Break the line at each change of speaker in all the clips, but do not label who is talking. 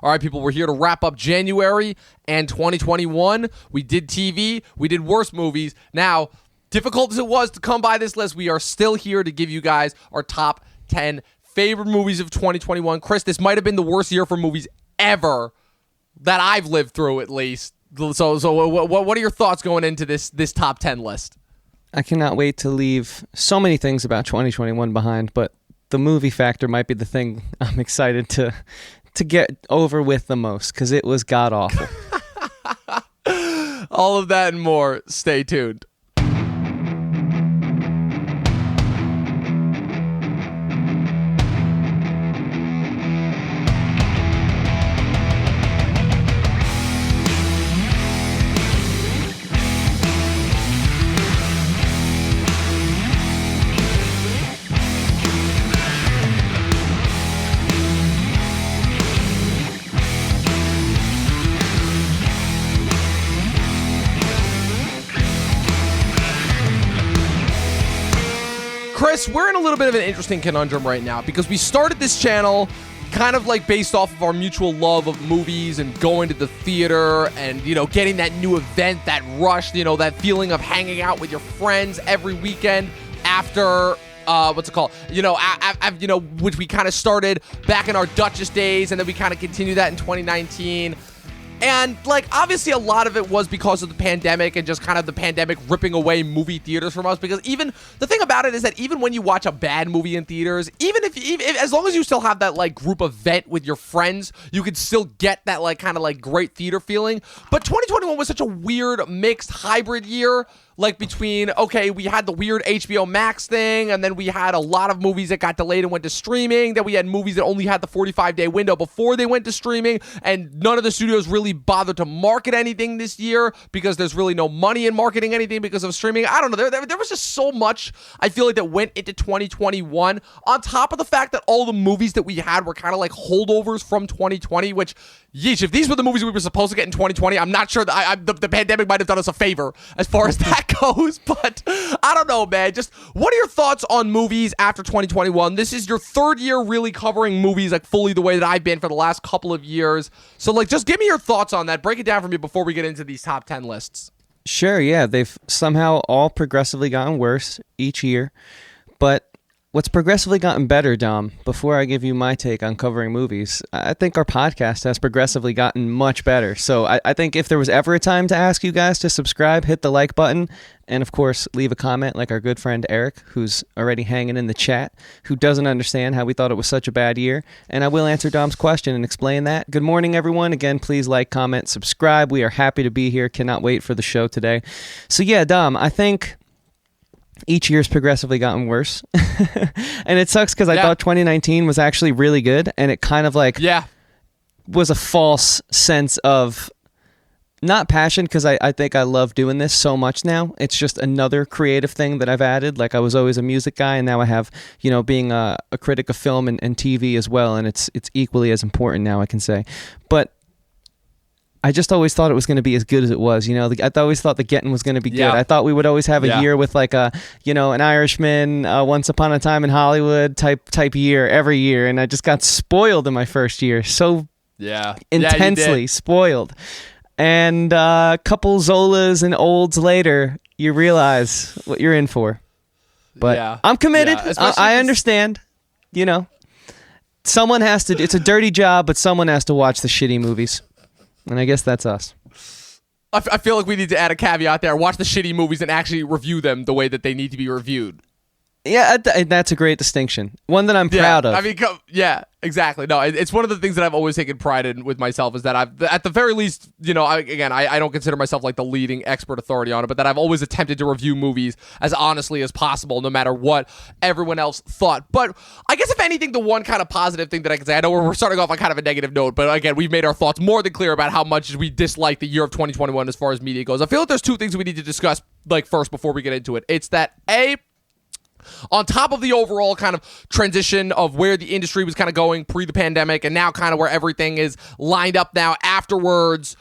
All right, people, we're here to wrap up January and 2021. We did TV. We did worst movies. Now, difficult as it was to come by this list, we are still here to give you guys our top 10 favorite movies of 2021. Chris, this might have been the worst year for movies ever that I've lived through, at least. So what are your thoughts going into this top 10 list?
I cannot wait to leave so many things about 2021 behind, but the movie factor might be the thing I'm excited to get over with the most, because it was god-awful.
All of that and more. Stay tuned. Chris, we're in a little bit of an interesting conundrum right now because we started this channel kind of like based off of our mutual love of movies and going to the theater and, getting that new event, that rush, that feeling of hanging out with your friends every weekend after, which we kind of started back in our Duchess days, and then we kind of continued that in 2019. And, obviously a lot of it was because of the pandemic and just kind of the pandemic ripping away movie theaters from us, because even, the thing about it is that even when you watch a bad movie in theaters, even if as long as you still have that, group event with your friends, you could still get that, great theater feeling. But 2021 was such a weird, mixed, hybrid year, between, we had the weird HBO Max thing, and then we had a lot of movies that got delayed and went to streaming, then we had movies that only had the 45-day window before they went to streaming, and none of the studios really bothered to market anything this year because there's really no money in marketing anything because of streaming. I don't know. There was just so much, I feel like, that went into 2021, on top of the fact that all the movies that we had were kind of like holdovers from 2020, which, yeesh, if these were the movies we were supposed to get in 2020, I'm not sure that the pandemic might have done us a favor as far as that goes, but I don't know, man. Just what are your thoughts on movies after 2021? This is your third year really covering movies fully the way that I've been for the last couple of years. So just give me your thoughts on that. Break it down for me before we get into these top 10 lists.
Sure, yeah. They've somehow all progressively gotten worse each year, but what's progressively gotten better, Dom, before I give you my take on covering movies, I think our podcast has progressively gotten much better. So I think if there was ever a time to ask you guys to subscribe, hit the like button, and of course, leave a comment like our good friend Eric, who's already hanging in the chat, who doesn't understand how we thought it was such a bad year. And I will answer Dom's question and explain that. Good morning, everyone. Again, please like, comment, subscribe. We are happy to be here. Cannot wait for the show today. So yeah, Dom, I think each year's progressively gotten worse. And it sucks because I thought 2019 was actually really good, and it kind of was a false sense of not passion, because I think I love doing this so much now. It's just another creative thing that I've added. I was always a music guy, and now I have, being a critic of film and TV as well, and it's equally as important now, I can say. But I just always thought it was going to be as good as it was. I always thought the Getting was going to be good. I thought we would always have a year with an Irishman, Once Upon a Time in Hollywood type year every year, and I just got spoiled in my first year. So intensely spoiled. And a couple Zolas and Olds later, you realize what you're in for. But I'm committed. I understand. Someone has to. It's a dirty job, but someone has to watch the shitty movies. And I guess that's us.
I feel like we need to add a caveat there. Watch the shitty movies and actually review them the way that they need to be reviewed.
Yeah, that's a great distinction. One that I'm proud of.
I mean, exactly. No, it's one of the things that I've always taken pride in with myself is that I've, at the very least, I don't consider myself the leading expert authority on it, but that I've always attempted to review movies as honestly as possible, no matter what everyone else thought. But I guess if anything, the one kind of positive thing that I can say, I know we're starting off on kind of a negative note, but again, we've made our thoughts more than clear about how much we dislike the year of 2021 as far as media goes. I feel like there's two things we need to discuss first before we get into it. It's that on top of the overall kind of transition of where the industry was kind of going pre the pandemic, and now kind of where everything is lined up now afterwards,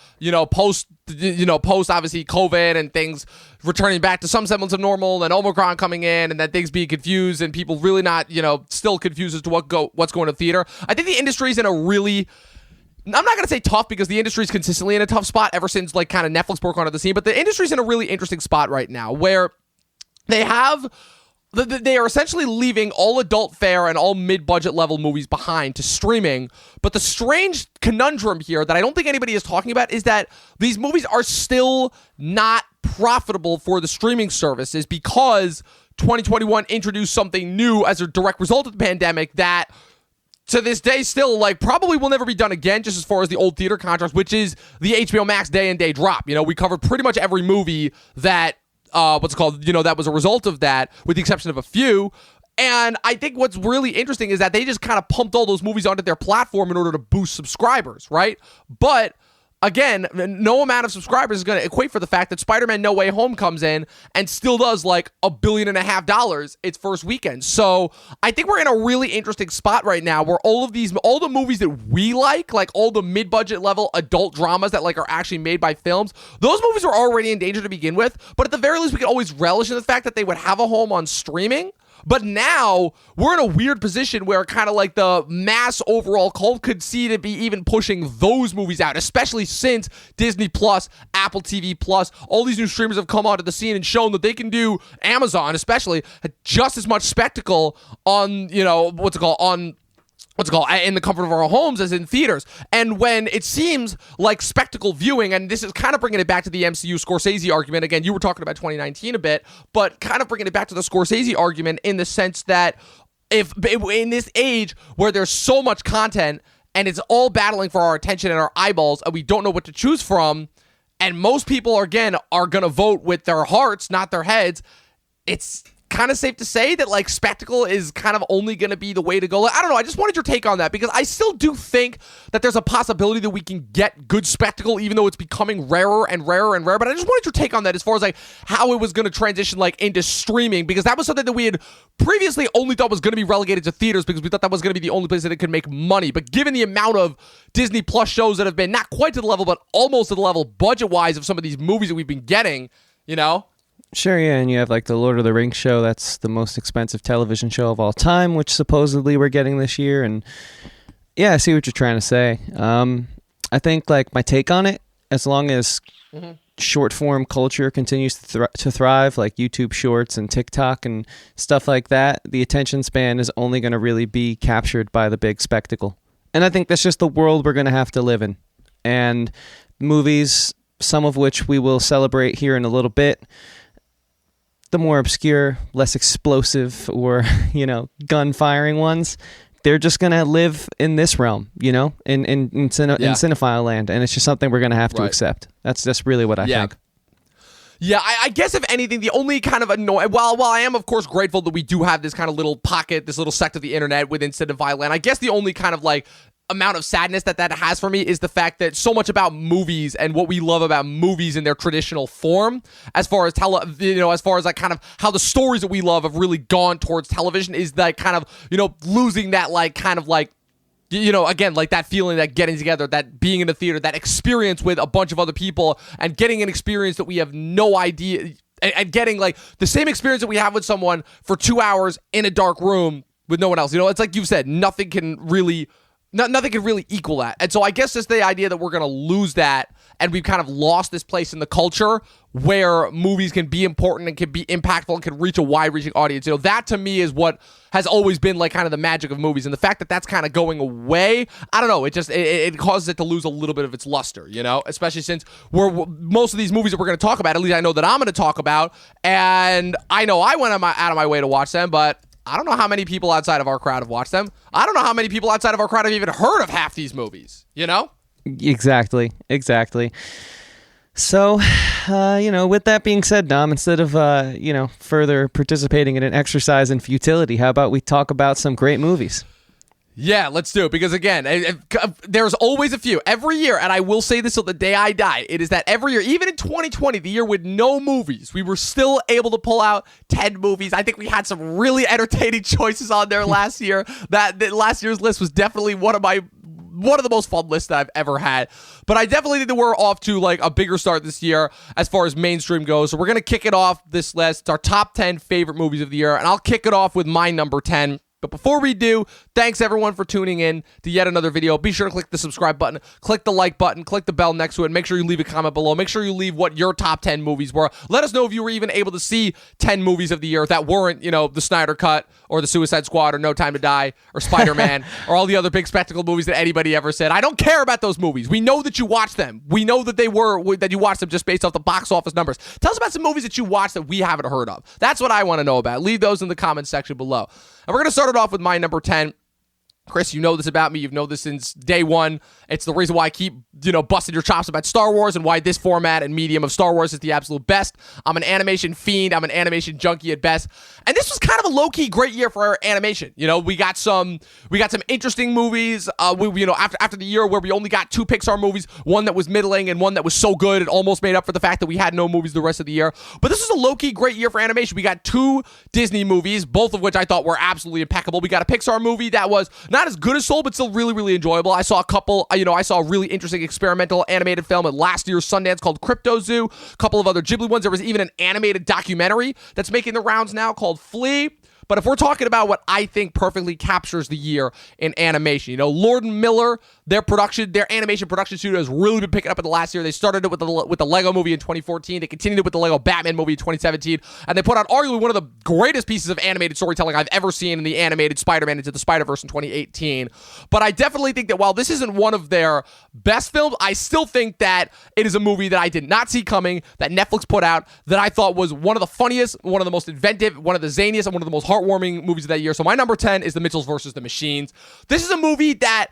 post obviously COVID and things returning back to some semblance of normal, and Omicron coming in, and then things being confused and people really not, still confused as to what's going to theater. I think the industry's in a really I'm not going to say tough because the industry's consistently in a tough spot ever since like kind of Netflix broke onto the scene, but the industry's in a really interesting spot right now where they are essentially leaving all adult fare and all mid-budget level movies behind to streaming. But the strange conundrum here that I don't think anybody is talking about is that these movies are still not profitable for the streaming services because 2021 introduced something new as a direct result of the pandemic that to this day still like probably will never be done again, just as far as the old theater contracts, which is the HBO Max day and day drop. We covered pretty much every movie that that was a result of that, with the exception of a few. And I think what's really interesting is that they just kind of pumped all those movies onto their platform in order to boost subscribers, right? But again, no amount of subscribers is going to equate for the fact that Spider-Man No Way Home comes in and still does like $1.5 billion its first weekend. So I think we're in a really interesting spot right now where all the movies that we like all the mid-budget level adult dramas that like are actually made by films, those movies were already in danger to begin with. But at the very least, we could always relish in the fact that they would have a home on streaming. But now we're in a weird position where kind of like the mass overall cult could see to be even pushing those movies out, especially since Disney Plus, Apple TV Plus, all these new streamers have come onto the scene and shown that they can do, Amazon especially, just as much spectacle on, in the comfort of our homes as in theaters. And when it seems like spectacle viewing, and this is kind of bringing it back to the MCU Scorsese argument, again, you were talking about 2019 a bit, but kind of bringing it back to the Scorsese argument in the sense that if in this age where there's so much content and it's all battling for our attention and our eyeballs and we don't know what to choose from, and most people, again, are going to vote with their hearts, not their heads, it's kind of safe to say that like spectacle is kind of only going to be the way to go. I don't know. I just wanted your take on that because I still do think that there's a possibility that we can get good spectacle, even though it's becoming rarer and rarer and rarer. But I just wanted your take on that as far as like how it was going to transition like into streaming, because that was something that we had previously only thought was going to be relegated to theaters because we thought that was going to be the only place that it could make money. But given the amount of Disney Plus shows that have been not quite to the level, but almost to the level budget wise of some of these movies that we've been getting,
Sure, yeah, and you have like the Lord of the Rings show. That's the most expensive television show of all time, which supposedly we're getting this year. And yeah, I see what you're trying to say. I think like my take on it, as long as short form culture continues to thrive, like YouTube Shorts and TikTok and stuff like that, the attention span is only going to really be captured by the big spectacle. And I think that's just the world we're going to have to live in. And movies, some of which we will celebrate here in a little bit, the more obscure, less explosive, or, gun firing ones, they're just going to live in this realm, in cinephile land. And it's just something we're going to have to accept. That's just really what I think.
Yeah, I guess if anything, the only kind of annoying, while I am, of course, grateful that we do have this kind of little pocket, this little sect of the internet within cinephile land, I guess the only kind of like amount of sadness that has for me is the fact that so much about movies and what we love about movies in their traditional form, as far as as far as like kind of how the stories that we love have really gone towards television, is that kind of losing that like kind of like again, like that feeling, that getting together, that being in the theater, that experience with a bunch of other people and getting an experience that we have no idea, and getting like the same experience that we have with someone for 2 hours in a dark room with no one else. It's like you said, nothing can really equal that. And so I guess just the idea that we're going to lose that, and we've kind of lost this place in the culture where movies can be important and can be impactful and can reach a wide-reaching audience. That to me is what has always been like kind of the magic of movies. And the fact that that's kind of going away, I don't know, it causes it to lose a little bit of its luster, especially since most of these movies that we're going to talk about, at least I know that I'm going to talk about, and I know I went out of my way to watch them, but I don't know how many people outside of our crowd have watched them. I don't know how many people outside of our crowd have even heard of half these movies,
Exactly. So, with that being said, Dom, instead of, further participating in an exercise in futility, how about we talk about some great movies?
Yeah, let's do it. Because again, there's always a few every year, and I will say this till the day I die. It is that every year, even in 2020, the year with no movies, we were still able to pull out 10 movies. I think we had some really entertaining choices on there last year. That last year's list was definitely one of the most fun lists that I've ever had. But I definitely think that we're off to like a bigger start this year as far as mainstream goes. So we're going to kick it off this list. It's our top 10 favorite movies of the year, and I'll kick it off with my number 10. But before we do, thanks everyone for tuning in to yet another video. Be sure to click the subscribe button, click the like button, click the bell next to it. Make sure you leave a comment below. Make sure you leave what your top 10 movies were. Let us know if you were even able to see 10 movies of the year that weren't, the Snyder Cut or the Suicide Squad or No Time to Die or Spider-Man or all the other big spectacle movies that anybody ever said. I don't care about those movies. We know that you watched them. We know that that you watched them just based off the box office numbers. Tell us about some movies that you watched that we haven't heard of. That's what I want to know about. Leave those in the comments section below. And we're going to start it off with my number 10. Chris, you know this about me. You've known this since day one. It's the reason why I keep, busting your chops about Star Wars and why this format and medium of Star Wars is the absolute best. I'm an animation fiend. I'm an animation junkie at best. And this was kind of a low-key great year for our animation. We got some interesting movies. After the year where we only got 2 Pixar movies, one that was middling and one that was so good it almost made up for the fact that we had no movies the rest of the year. But this was a low-key great year for animation. We got 2 Disney movies, both of which I thought were absolutely impeccable. We got a Pixar movie that was not as good as Soul, but still really, really enjoyable. I saw a couple, I saw a really interesting experimental animated film at last year's Sundance called Crypto Zoo, a couple of other Ghibli ones. There was even an animated documentary that's making the rounds now called Flea. But if we're talking about what I think perfectly captures the year in animation, Lord and Miller, their animation production studio has really been picking up in the last year. They started it with the Lego movie in 2014. They continued it with the Lego Batman movie in 2017. And they put out arguably one of the greatest pieces of animated storytelling I've ever seen in the animated Spider-Man Into the Spider-Verse in 2018. But I definitely think that while this isn't one of their best films, I still think that it is a movie that I did not see coming, that Netflix put out, that I thought was one of the funniest, one of the most inventive, one of the zaniest, and one of the most heartwarming movies of that year. So my number 10 is The Mitchells versus the Machines. This is a movie that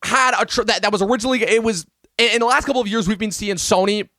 had that was originally, it was in the last couple of years we've been seeing Sony,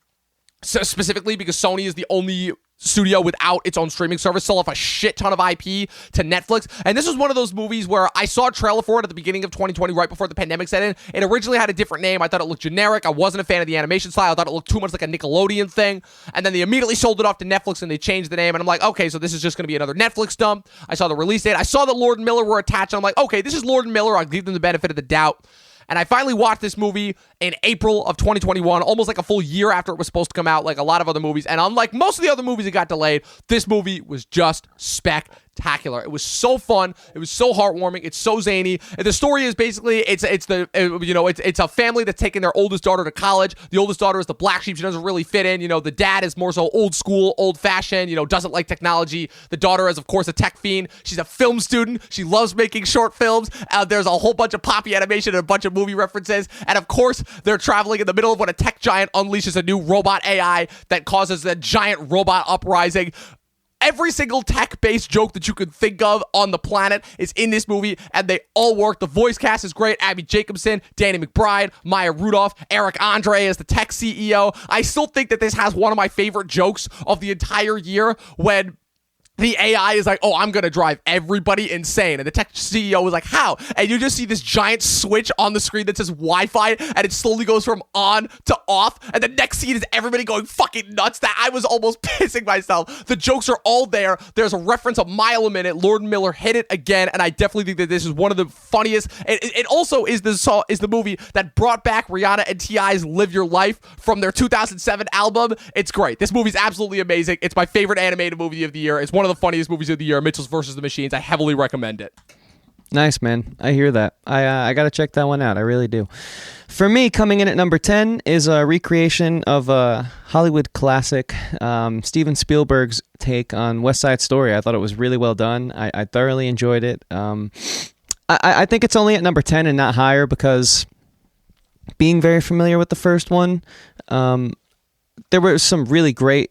specifically because Sony is the only studio without its own streaming service, sell off a shit ton of IP to Netflix. And this was one of those movies where I saw a trailer for it at the beginning of 2020, right before the pandemic set in. It originally had a different name. I thought it looked generic. I wasn't a fan of the animation style. I thought it looked too much like a Nickelodeon thing. And then they immediately sold it off to Netflix and they changed the name. And I'm like, okay, so this is just going to be another Netflix dump. I saw the release date. I saw that Lord and Miller were attached. And I'm like, okay, this is Lord and Miller. I'll give them the benefit of the doubt. And I finally watched this movie in April of 2021, almost like a full year after it was supposed to come out, like a lot of other movies. And unlike most of the other movies that got delayed, this movie was just spectacular. It was so fun. It was so heartwarming. It's so zany. And the story is basically it's a family that's taking their oldest daughter to college. The oldest daughter is the black sheep. She doesn't really fit in. The dad is more so old school, old fashioned. Doesn't like technology. The daughter is of course a tech fiend. She's a film student. She loves making short films. There's a whole bunch of poppy animation and a bunch of movie references. And of course, they're traveling in the middle of when a tech giant unleashes a new robot AI that causes a giant robot uprising. Every single tech-based joke that you could think of on the planet is in this movie, and they all work. The voice cast is great. Abby Jacobson, Danny McBride, Maya Rudolph, Eric Andre as the tech CEO. I still think that this has one of my favorite jokes of the entire year when the AI is like, oh, I'm going to drive everybody insane. And the tech CEO is like, how? And you just see this giant switch on the screen that says Wi-Fi, and it slowly goes from on to off. And the next scene is everybody going fucking nuts. That I was almost pissing myself. The jokes are all there. There's a reference a mile a minute. Lord and Miller hit it again. And I definitely think that this is one of the funniest. It also is the movie that brought back Rihanna and T.I.'s Live Your Life from their 2007 album. It's great. This movie's absolutely amazing. It's my favorite animated movie of the year. It's one of the funniest movies of the year, Mitchells versus the Machines. I heavily recommend it.
Nice, man. I hear that. I got to check that one out. I really do. For me, coming in at number 10 is a recreation of a Hollywood classic, Steven Spielberg's take on West Side Story. I thought it was really well done. I thoroughly enjoyed it. I think it's only at number 10 and not higher because being very familiar with the first one, there were some really great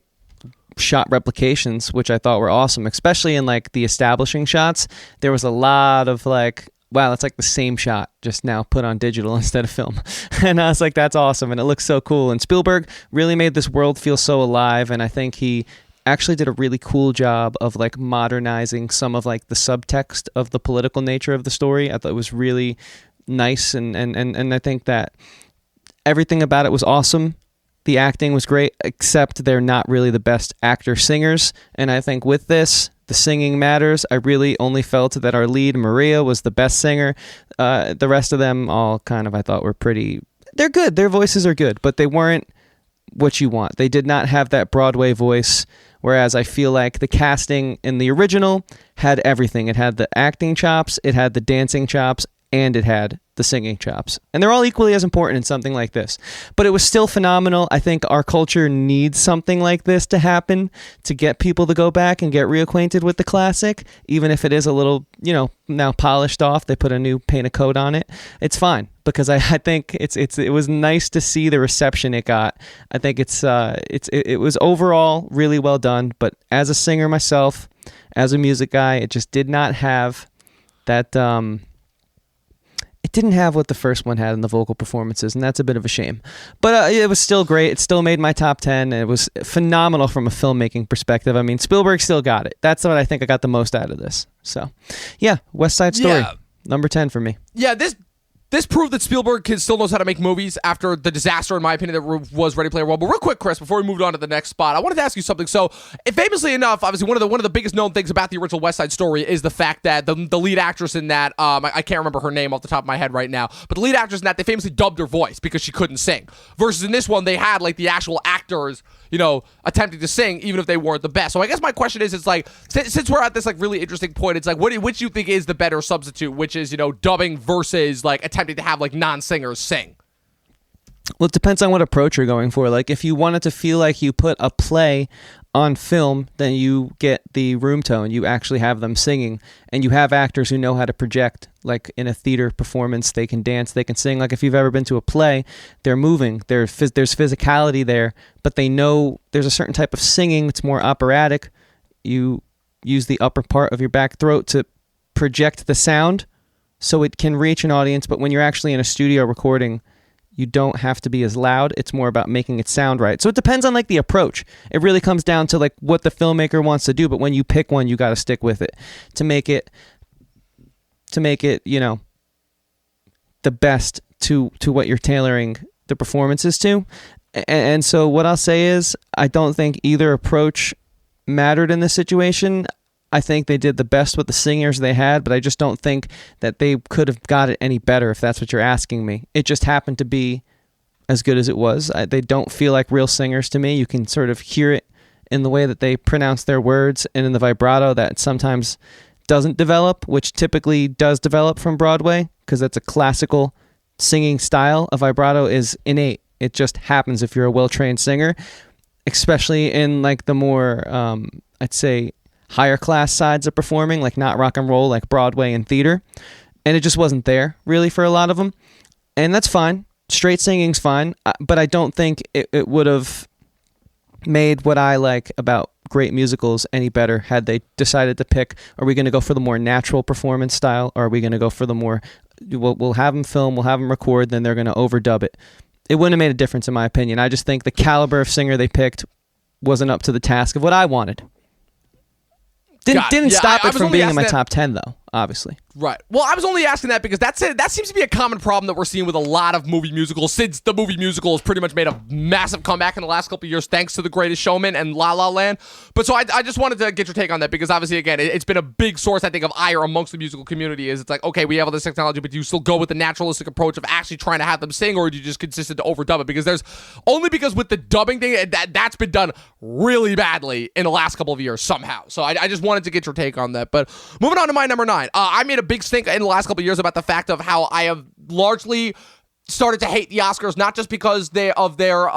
shot replications, which I thought were awesome, especially in like the establishing shots. There was a lot of like, wow, that's like the same shot, just now put on digital instead of film. And I was like, that's awesome. And it looks so cool. And Spielberg really made this world feel so alive. And I think he actually did a really cool job of like modernizing some of like the subtext of the political nature of the story. I thought it was really nice. And I think that everything about it was awesome. The acting was great, except they're not really the best actor-singers. And I think with this, the singing matters. I really only felt that our lead, Maria, was the best singer. The rest of them all kind of, I thought, were pretty... They're good. Their voices are good, but they weren't what you want. They did not have that Broadway voice, whereas I feel like the casting in the original had everything. It had the acting chops, it had the dancing chops, and it had the singing chops. And they're all equally as important in something like this. But it was still phenomenal. I think our culture needs something like this to happen to get people to go back and get reacquainted with the classic, even if it is a little, now polished off. They put a new paint of coat on it. It's fine because I think it was nice to see the reception it got. I think it was overall really well done, but as a singer myself, as a music guy, it just did not have that it didn't have what the first one had in the vocal performances, and that's a bit of a shame. But it was still great. It still made my top 10, and it was phenomenal from a filmmaking perspective. I mean, Spielberg still got it. That's what I think I got the most out of this. So, yeah, West Side Story, number 10 for me.
Yeah, this proved that Spielberg still knows how to make movies after the disaster, in my opinion, that was Ready Player One. But real quick, Chris, before we moved on to the next spot, I wanted to ask you something. So, famously enough, obviously one of the biggest known things about the original West Side Story is the fact that the lead actress in that, I can't remember her name off the top of my head right now, but the lead actress in that, they famously dubbed her voice because she couldn't sing. Versus in this one, they had like the actual actors, attempting to sing even if they weren't the best. So I guess my question is, it's like, since we're at this like really interesting point, it's like, which you think is the better substitute, which is, dubbing versus like attempting to have like non-singers sing?
Well, it depends on what approach you're going for. Like, if you wanted to feel like you put a play on film, then you get the room tone. You actually have them singing, and you have actors who know how to project. Like in a theater performance, they can dance, they can sing. Like if you've ever been to a play, they're moving. There's physicality there, but they know there's a certain type of singing that's more operatic. You use the upper part of your back throat to project the sound so it can reach an audience, but when you're actually in a studio recording, you don't have to be as loud. It's more about making it sound right. So it depends on like the approach. It really comes down to like what the filmmaker wants to do, but when you pick one, you got to stick with it to make it the best to what you're tailoring the performances to. And so what I'll say is, I don't think either approach mattered in this situation. I think they did the best with the singers they had, but I just don't think that they could have got it any better, if that's what you're asking me. It just happened to be as good as it was. They don't feel like real singers to me. You can sort of hear it in the way that they pronounce their words and in the vibrato that sometimes doesn't develop, which typically does develop from Broadway because that's a classical singing style. A vibrato is innate. It just happens if you're a well-trained singer, especially in like the more, I'd say, higher class sides of performing, like not rock and roll, like Broadway and theater. And it just wasn't there really for a lot of them. And that's fine. Straight singing's fine. But I don't think it would have made what I like about great musicals any better had they decided to pick, are we going to go for the more natural performance style, or are we going to go for the more, we'll have them film, we'll have them record, then they're going to overdub it. It wouldn't have made a difference in my opinion. I just think the caliber of singer they picked wasn't up to the task of what I wanted. Didn't stop it from being in my top 10, though, obviously.
Right. Well, I was only asking that because that seems to be a common problem that we're seeing with a lot of movie musicals, since the movie musical has pretty much made a massive comeback in the last couple of years thanks to The Greatest Showman and La La Land. But so I just wanted to get your take on that because obviously, again, it's been a big source, I think, of ire amongst the musical community. Is it's like, okay, we have all this technology, but do you still go with the naturalistic approach of actually trying to have them sing, or do you just consistent to overdub it? Because because with the dubbing thing, that's been done really badly in the last couple of years somehow. So I just wanted to get your take on that. But moving on to my number 9, I made a big stink in the last couple of years about the fact of how I have largely started to hate the Oscars, not just because of their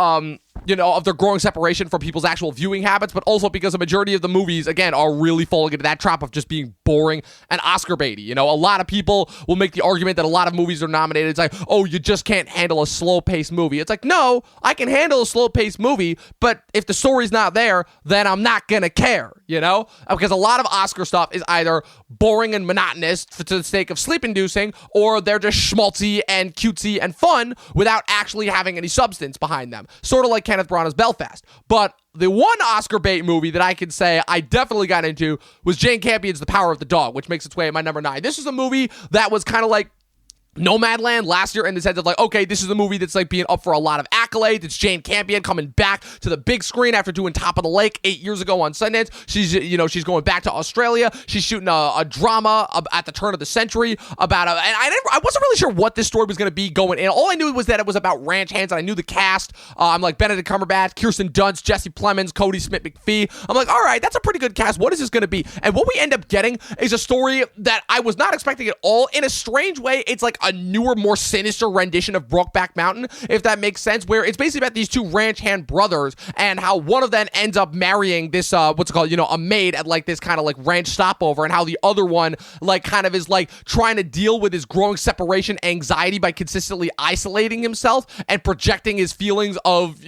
growing separation from people's actual viewing habits, but also because a majority of the movies, again, are really falling into that trap of just being boring and Oscar baity. A lot of people will make the argument that a lot of movies are nominated. It's like, oh, you just can't handle a slow-paced movie. It's like, no, I can handle a slow-paced movie, but if the story's not there, then I'm not gonna care, Because a lot of Oscar stuff is either boring and monotonous to the sake of sleep-inducing, or they're just schmaltzy and cutesy and fun without actually having any substance behind them. Sort of like Kenneth Branagh's Belfast. But the one Oscar bait movie that I can say I definitely got into was Jane Campion's The Power of the Dog, which makes its way at my number 9. This is a movie that was kind of like Nomadland last year in the sense of like, okay, this is a movie that's like being up for a lot of accolades. accolades. It's Jane Campion coming back to the big screen after doing Top of the Lake 8 years ago on Sundance. She's going back to Australia. She's shooting a drama at the turn of the century about and I wasn't really sure what this story was going to be going in. All I knew was that it was about ranch hands, and I knew the cast. I'm like Benedict Cumberbatch, Kirsten Dunst, Jesse Plemons, Cody Smith-McPhee. I'm like, all right, that's a pretty good cast. What is this going to be? And what we end up getting is a story that I was not expecting at all. In a strange way, it's like a newer, more sinister rendition of Brokeback Mountain, if that makes sense, where it's basically about these two ranch hand brothers and how one of them ends up marrying this, what's it called, a maid at like this kind of like ranch stopover, and how the other one like kind of is like trying to deal with his growing separation anxiety by consistently isolating himself and projecting his feelings of,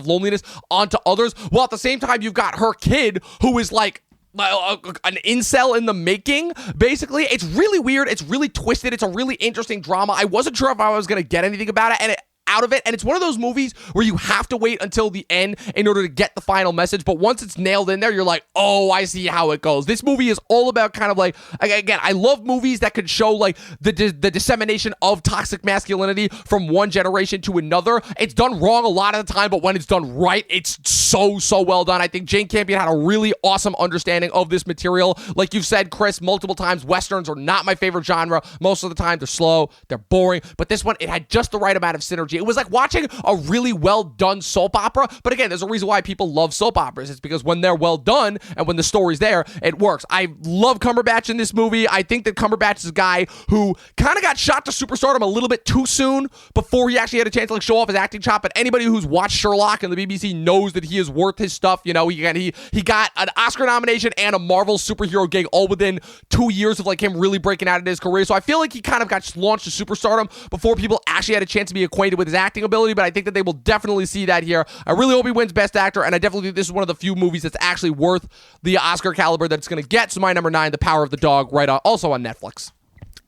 loneliness onto others, while at the same time you've got her kid who is like an incel in the making. Basically, it's really weird. It's really twisted. It's a really interesting drama. I wasn't sure if I was going to get anything about it, out of it, and it's one of those movies where you have to wait until the end in order to get the final message, but once it's nailed in there, you're like, oh, I see how it goes. This movie is all about kind of like, again, I love movies that could show like the dissemination of toxic masculinity from one generation to another. It's done wrong a lot of the time, but when it's done right, it's so well done. I think Jane Campion had a really awesome understanding of this material. Like you've said, Chris, multiple times, Westerns are not my favorite genre. Most of the time, they're slow, they're boring, but this one, it had just the right amount of synergy. It was like watching a really well done soap opera. But again, there's a reason why people love soap operas. It's because when they're well done and when the story's there, it works. I love Cumberbatch in this movie. I think that Cumberbatch is a guy who kind of got shot to superstardom a little bit too soon before he actually had a chance to like show off his acting chop. But anybody who's watched Sherlock and the BBC knows that he is worth his stuff. He got an Oscar nomination and a Marvel superhero gig all within 2 years of like him really breaking out in his career. So I feel like he kind of got launched to superstardom before people actually had a chance to be acquainted with his acting ability, but I think that they will definitely see that here. I really hope he wins Best Actor, and I definitely think this is one of the few movies that's actually worth the Oscar caliber that it's going to get. So my number 9, The Power of the Dog, also on Netflix.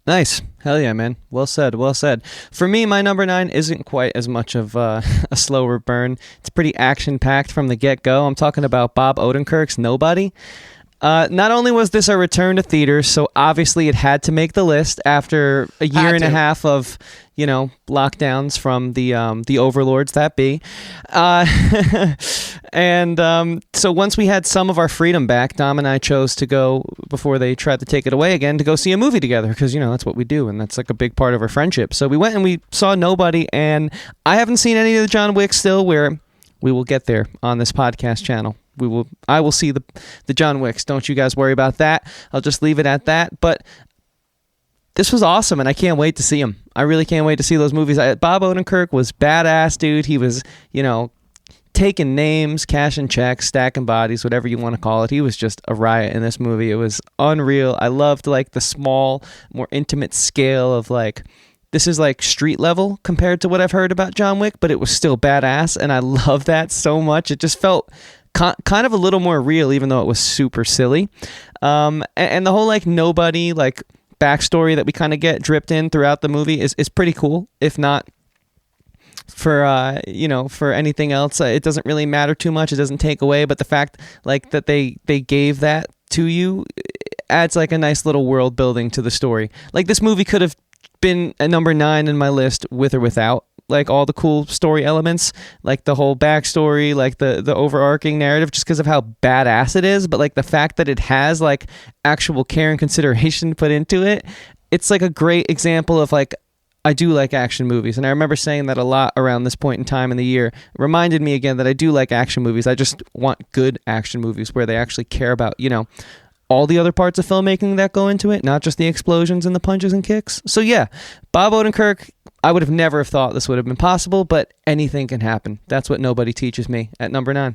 Nice. Hell yeah, man. Well said. For me, my number 9 isn't quite as much of a slower burn. It's pretty action-packed from the get-go. I'm talking about Bob Odenkirk's Nobody. Not only was this a return to theaters, so obviously it had to make the list after a year and a half of, lockdowns from the overlords that be. So once we had some of our freedom back, Dom and I chose to go, before they tried to take it away again, to go see a movie together, because, that's what we do, and that's like a big part of our friendship. So we went and we saw Nobody, and I haven't seen any of the John Wick still, where we will get there on this podcast channel. I will see the John Wicks. Don't you guys worry about that. I'll just leave it at that. But this was awesome, and I can't wait to see him. I really can't wait to see those movies. Bob Odenkirk was badass, dude. He was, taking names, cashing checks, stacking bodies, whatever you want to call it. He was just a riot in this movie. It was unreal. I loved like the small, more intimate scale of like, this is like street level compared to what I've heard about John Wick, but it was still badass, and I love that so much. It just felt kind of a little more real, even though it was super silly. And the whole like Nobody like backstory that we kind of get dripped in throughout the movie is pretty cool. If not for for anything else, it doesn't really matter too much. It doesn't take away, but the fact like that they gave that to you adds like a nice little world building to the story. Like this movie could have been a number 9 in my list with or without like all the cool story elements, like the whole backstory, like the overarching narrative, just because of how badass it is. But like the fact that it has like actual care and consideration put into it, it's like a great example of like, I do like action movies. And I remember saying that a lot around this point in time in the year. It reminded me again that I do like action movies. I just want good action movies where they actually care about, all the other parts of filmmaking that go into it, not just the explosions and the punches and kicks. So yeah, Bob Odenkirk, I would have never thought this would have been possible, but anything can happen. That's what Nobody teaches me at number 9.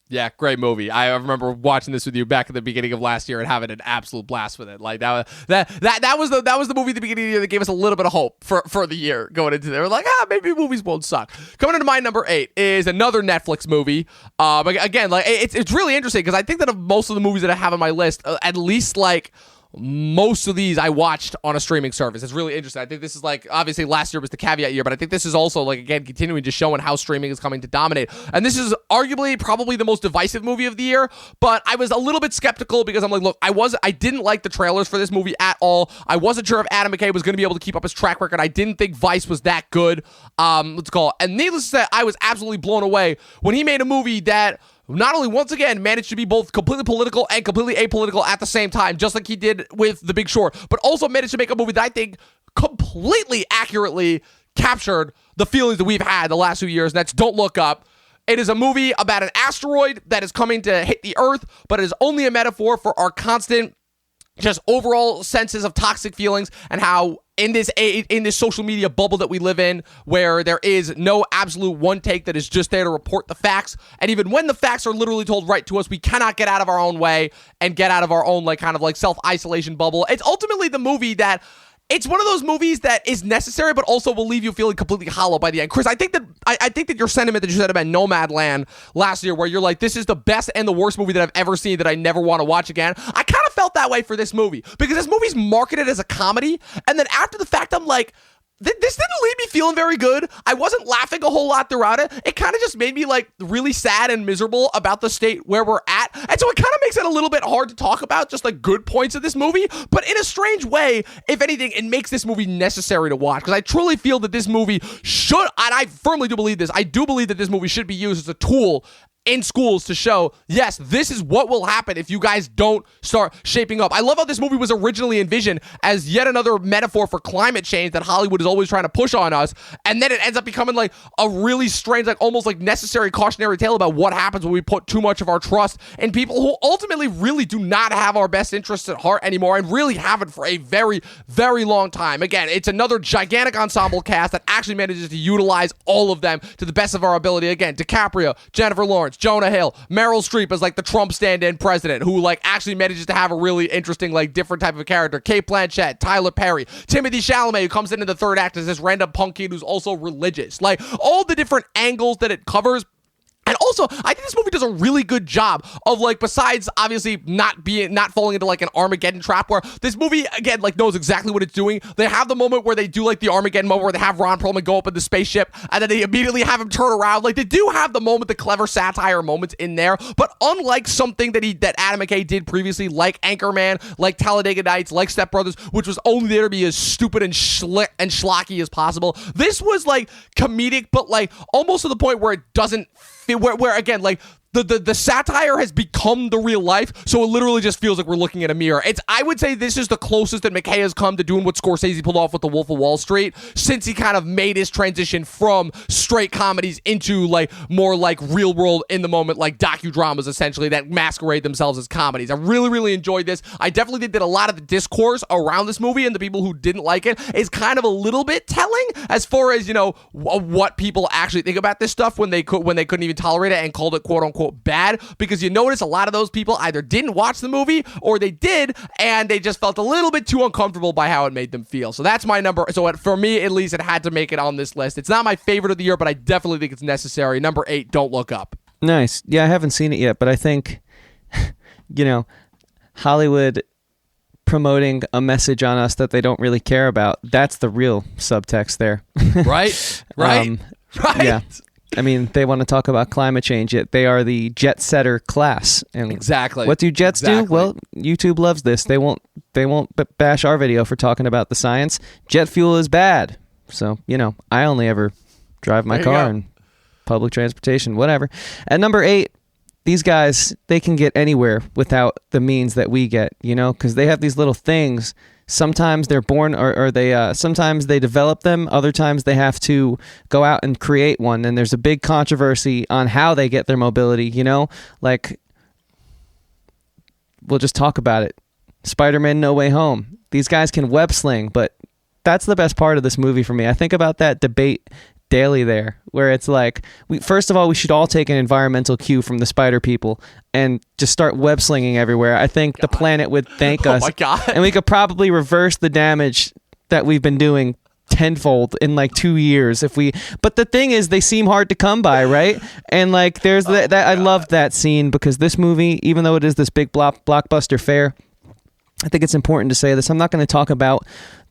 Yeah, great movie. I remember watching this with you back at the beginning of last year and having an absolute blast with it. Like that was the movie at the beginning of the year that gave us a little bit of hope for the year going into there. We're like, maybe movies won't suck. Coming into my number 8 is another Netflix movie. But again, like it's really interesting because I think that of most of the movies that I have on my list, at least like most of these I watched on a streaming service. It's really interesting. I think this is like, obviously last year was the caveat year, but I think this is also like, again, continuing to showing how streaming is coming to dominate. And this is arguably probably the most divisive movie of the year, but I was a little bit skeptical because I'm like, look, I didn't like the trailers for this movie at all. I wasn't sure if Adam McKay was going to be able to keep up his track record. I didn't think Vice was that good. Let's call it. And needless to say, I was absolutely blown away when he made a movie that not only once again managed to be both completely political and completely apolitical at the same time, just like he did with The Big Short, but also managed to make a movie that I think completely accurately captured the feelings that we've had the last few years, and that's Don't Look Up. It is a movie about an asteroid that is coming to hit the Earth, but it is only a metaphor for our constant just overall senses of toxic feelings, and how in this social media bubble that we live in, where there is no absolute one take that is just there to report the facts, and even when the facts are literally told right to us, we cannot get out of our own way and get out of our own like kind of like self-isolation bubble. It's ultimately the movie that it's one of those movies that is necessary, but also will leave you feeling completely hollow by the end. Chris, I think that your sentiment that you said about Nomadland last year, where you're like, this is the best and the worst movie that I've ever seen that I never want to watch again. I kind of felt that way for this movie, because this movie's marketed as a comedy, and then after the fact, I'm like, this didn't leave me feeling very good. I wasn't laughing a whole lot throughout it. It kind of just made me like really sad and miserable about the state where we're at. And so it kind of makes it a little bit hard to talk about just like good points of this movie. But in a strange way, if anything, it makes this movie necessary to watch, because I truly feel that this movie should, and I firmly do believe this, I do believe that this movie should be used as a tool in schools to show, yes, this is what will happen if you guys don't start shaping up. I love how this movie was originally envisioned as yet another metaphor for climate change that Hollywood is always trying to push on us, and then it ends up becoming like a really strange, like almost like necessary cautionary tale about what happens when we put too much of our trust in people who ultimately really do not have our best interests at heart anymore, and really haven't for a very, very long time. Again, it's another gigantic ensemble cast that actually manages to utilize all of them to the best of our ability. Again, DiCaprio, Jennifer Lawrence, Jonah Hill, Meryl Streep as like the Trump stand-in president, who like actually manages to have a really interesting like different type of character. Kate Blanchett, Tyler Perry, Timothée Chalamet, who comes into the third act as this random punk kid who's also religious. Like all the different angles that it covers. And also, I think this movie does a really good job of like, besides obviously not falling into like an Armageddon trap, where this movie again like knows exactly what it's doing. They have the moment where they do like the Armageddon moment where they have Ron Perlman go up in the spaceship, and then they immediately have him turn around. Like they do have the moment, the clever satire moments in there. But unlike something that Adam McKay did previously, like Anchorman, like Talladega Nights, like Step Brothers, which was only there to be as stupid and schlocky as possible, this was like comedic, but like almost to the point where it doesn't fit, where again, like the satire has become the real life, so it literally just feels like we're looking at a mirror. I would say this is the closest that McKay has come to doing what Scorsese pulled off with The Wolf of Wall Street, since he kind of made his transition from straight comedies into like more like real world, in the moment, like docudramas essentially that masquerade themselves as comedies. I really, really enjoyed this. I definitely think that a lot of the discourse around this movie and the people who didn't like it is kind of a little bit telling as far as, you know, what people actually think about this stuff when they couldn't even tolerate it and called it quote unquote bad, because you notice a lot of those people either didn't watch the movie or they did and they just felt a little bit too uncomfortable by how it made them feel. So that's my number. So for me, at least, it had to make it on this list. It's not my favorite of the year, but I definitely think it's necessary. Number 8, Don't Look Up.
Nice. Yeah, I haven't seen it yet, but I think, you know, Hollywood promoting a message on us that they don't really care about, that's the real subtext there.
Right? Right? Right?
Yeah. I mean, they want to talk about climate change, yet they are the jet setter class. And
exactly.
What do jets do? Well, YouTube loves this. They won't bash our video for talking about the science. Jet fuel is bad. So, you know, I only ever drive my car and public transportation, whatever. At number 8, these guys, they can get anywhere without the means that we get, you know, because they have these little things. Sometimes they're born, or they sometimes they develop them. Other times they have to go out and create one. And there's a big controversy on how they get their mobility, you know? Like, we'll just talk about it. Spider-Man No Way Home. These guys can web sling, but that's the best part of this movie for me. I think about that debate daily there, where it's like, first of all, we should all take an environmental cue from the spider people and just start web slinging everywhere. I think the planet would thank us. Oh my God. And we could probably reverse the damage that we've been doing tenfold in like 2 years if we, but the thing is, they seem hard to come by, right? And like there's that I loved that scene, because this movie, even though it is this big blockbuster fare, I think it's important to say this. I'm not going to talk about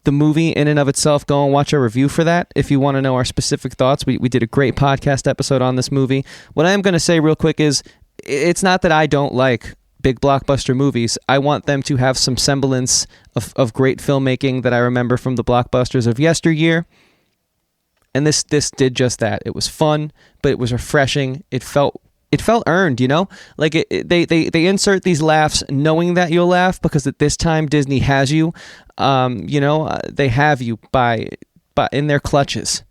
the movie in and of itself. Go and watch our review for that. If you want to know our specific thoughts, we did a great podcast episode on this movie. What I am going to say real quick is it's not that I don't like big blockbuster movies. I want them to have some semblance of great filmmaking that I remember from the blockbusters of yesteryear. And this did just that. It was fun, but it was refreshing. It felt earned, you know? Like they insert these laughs knowing that you'll laugh because at this time Disney has you. They have you by in their clutches.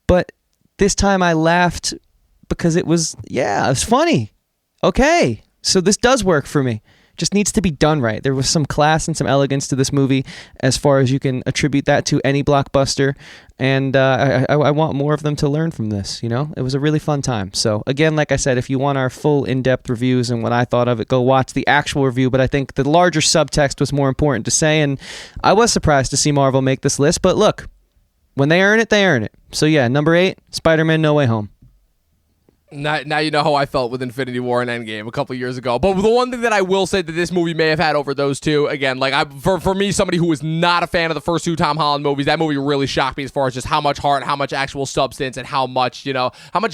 But this time I laughed because it was funny. Okay. So this does work for me. Just needs to be done right. There was some class and some elegance to this movie as far as you can attribute that to any blockbuster. And I want more of them to learn from this, you know? It was a really fun time. So again, like I said, if you want our full in-depth reviews and what I thought of it, go watch the actual review. But I think the larger subtext was more important to say. And I was surprised to see Marvel make this list. But look, when they earn it, they earn it. So yeah, number 8, Spider-Man No Way Home.
Now you know how I felt with Infinity War and Endgame a couple years ago. But the one thing that I will say that this movie may have had over those two, again, like for me, somebody who was not a fan of the first two Tom Holland movies, that movie really shocked me as far as just how much heart, how much actual substance, and how much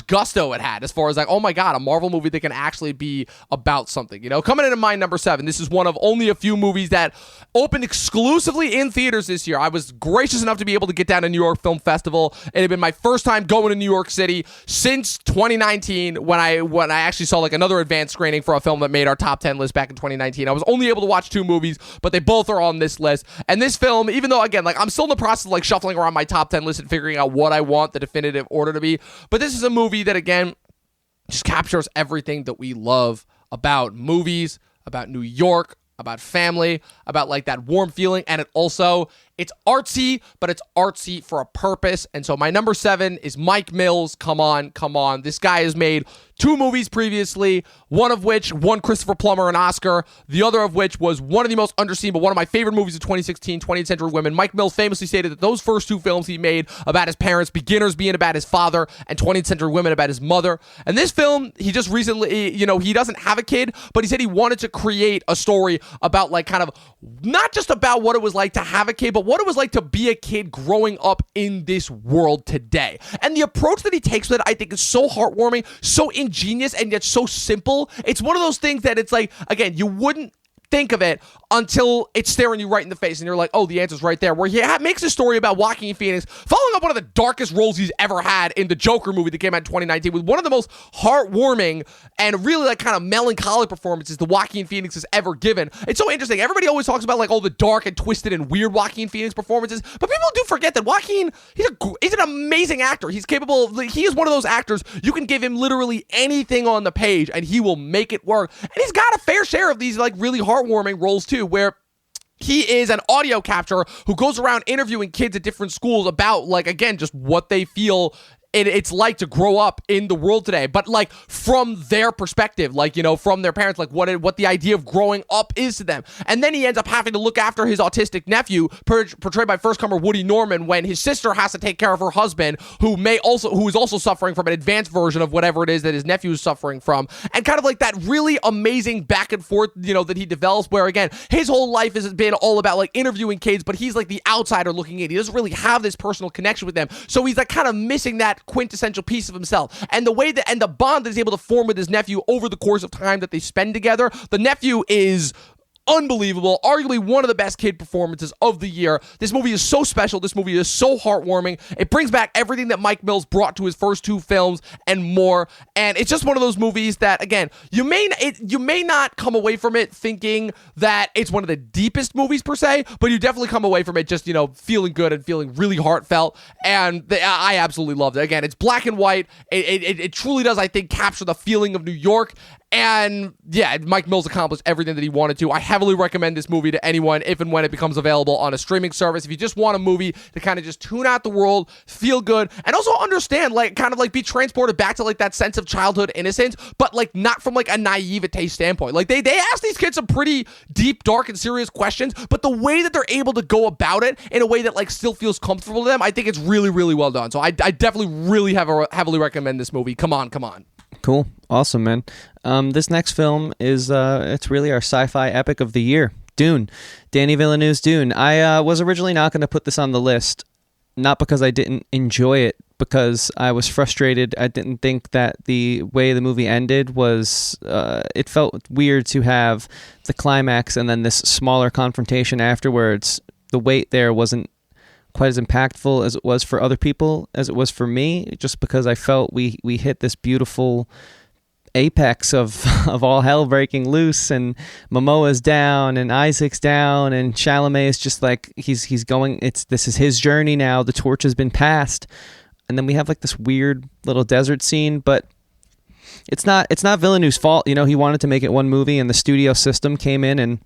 gusto it had as far as like, oh my God, a Marvel movie that can actually be about something. Coming into my number 7, this is one of only a few movies that opened exclusively in theaters this year. I was gracious enough to be able to get down to New York Film Festival. It had been my first time going to New York City since 2019. When I actually saw like another advanced screening for a film that made our top 10 list back in 2019. I was only able to watch 2 movies, but they both are on this list. And this film, even though again, like I'm still in the process of like shuffling around my top 10 list and figuring out what I want the definitive order to be, but this is a movie that again just captures everything that we love about movies, about New York, about family, about like that warm feeling, and it's artsy, but it's artsy for a purpose. And so my number 7 is Mike Mills. Come on. This guy has made 2 movies previously, one of which won Christopher Plummer an Oscar, the other of which was one of the most underseen, but one of my favorite movies of 2016, 20th Century Women. Mike Mills famously stated that those first 2 films he made about his parents, Beginners being about his father, and 20th Century Women about his mother. And this film, he just recently, he doesn't have a kid, but he said he wanted to create a story about like kind of not just about what it was like to have a kid, but what it was like to be a kid growing up in this world today. And the approach that he takes with it, I think, is so heartwarming, so ingenious, and yet so simple. It's one of those things that it's like, again, you wouldn't think of it until it's staring you right in the face and you're like, oh, the answer's right there. Where he makes a story about Joaquin Phoenix following up one of the darkest roles he's ever had in the Joker movie that came out in 2019 with one of the most heartwarming and really like kind of melancholic performances that Joaquin Phoenix has ever given. It's so interesting. Everybody always talks about like all the dark and twisted and weird Joaquin Phoenix performances, but people do forget that Joaquin, he's an amazing actor. He's capable, he is one of those actors, you can give him literally anything on the page and he will make it work. And he's got a fair share of these like really heartwarming roles too, where he is an audio capturer who goes around interviewing kids at different schools about, like, again, just what they feel it's like to grow up in the world today, but like from their perspective, like, from their parents, like what the idea of growing up is to them. And then he ends up having to look after his autistic nephew, portrayed by first-comer Woody Norman, when his sister has to take care of her husband, who is also suffering from an advanced version of whatever it is that his nephew is suffering from. And kind of like that really amazing back and forth, that he develops, where again, his whole life has been all about like interviewing kids, but he's like the outsider looking in. He doesn't really have this personal connection with them. So he's like kind of missing that quintessential piece of himself, and the way that and the bond that he's able to form with his nephew over the course of time that they spend together. The nephew is unbelievable, arguably one of the best kid performances of the year. This movie is so special. This movie is so heartwarming. It brings back everything that Mike Mills brought to his first 2 films and more. And it's just one of those movies that, again, you may not come away from it thinking that it's one of the deepest movies per se, but you definitely come away from it just, feeling good and feeling really heartfelt. And I absolutely loved it. Again, it's black and white. It truly does, I think, capture the feeling of New York. And yeah, Mike Mills accomplished everything that he wanted to. I heavily recommend this movie to anyone if and when it becomes available on a streaming service. If you just want a movie to kind of just tune out the world, feel good, and also understand, like, kind of like be transported back to like that sense of childhood innocence, but like not from like a naivete standpoint. Like they ask these kids some pretty deep, dark, and serious questions, but the way that they're able to go about it in a way that like still feels comfortable to them, I think it's really, really well done. So I definitely really heavily recommend this movie. Come on.
Cool. Awesome, man. This next film is it's really our sci-fi epic of the year, Dune. Danny Villeneuve's Dune. I was originally not going to put this on the list, not because I didn't enjoy it, because I was frustrated. I didn't think that the way the movie ended was, it felt weird to have the climax and then this smaller confrontation afterwards. The weight there wasn't quite as impactful as it was for other people, as it was for me, just because I felt we hit this beautiful apex of all hell breaking loose, and Momoa's down and Isaac's down and Chalamet is just like he's going, this is his journey now, the torch has been passed. And then we have like this weird little desert scene, but it's not Villeneuve's fault. You know, he wanted to make it one movie and the studio system came in and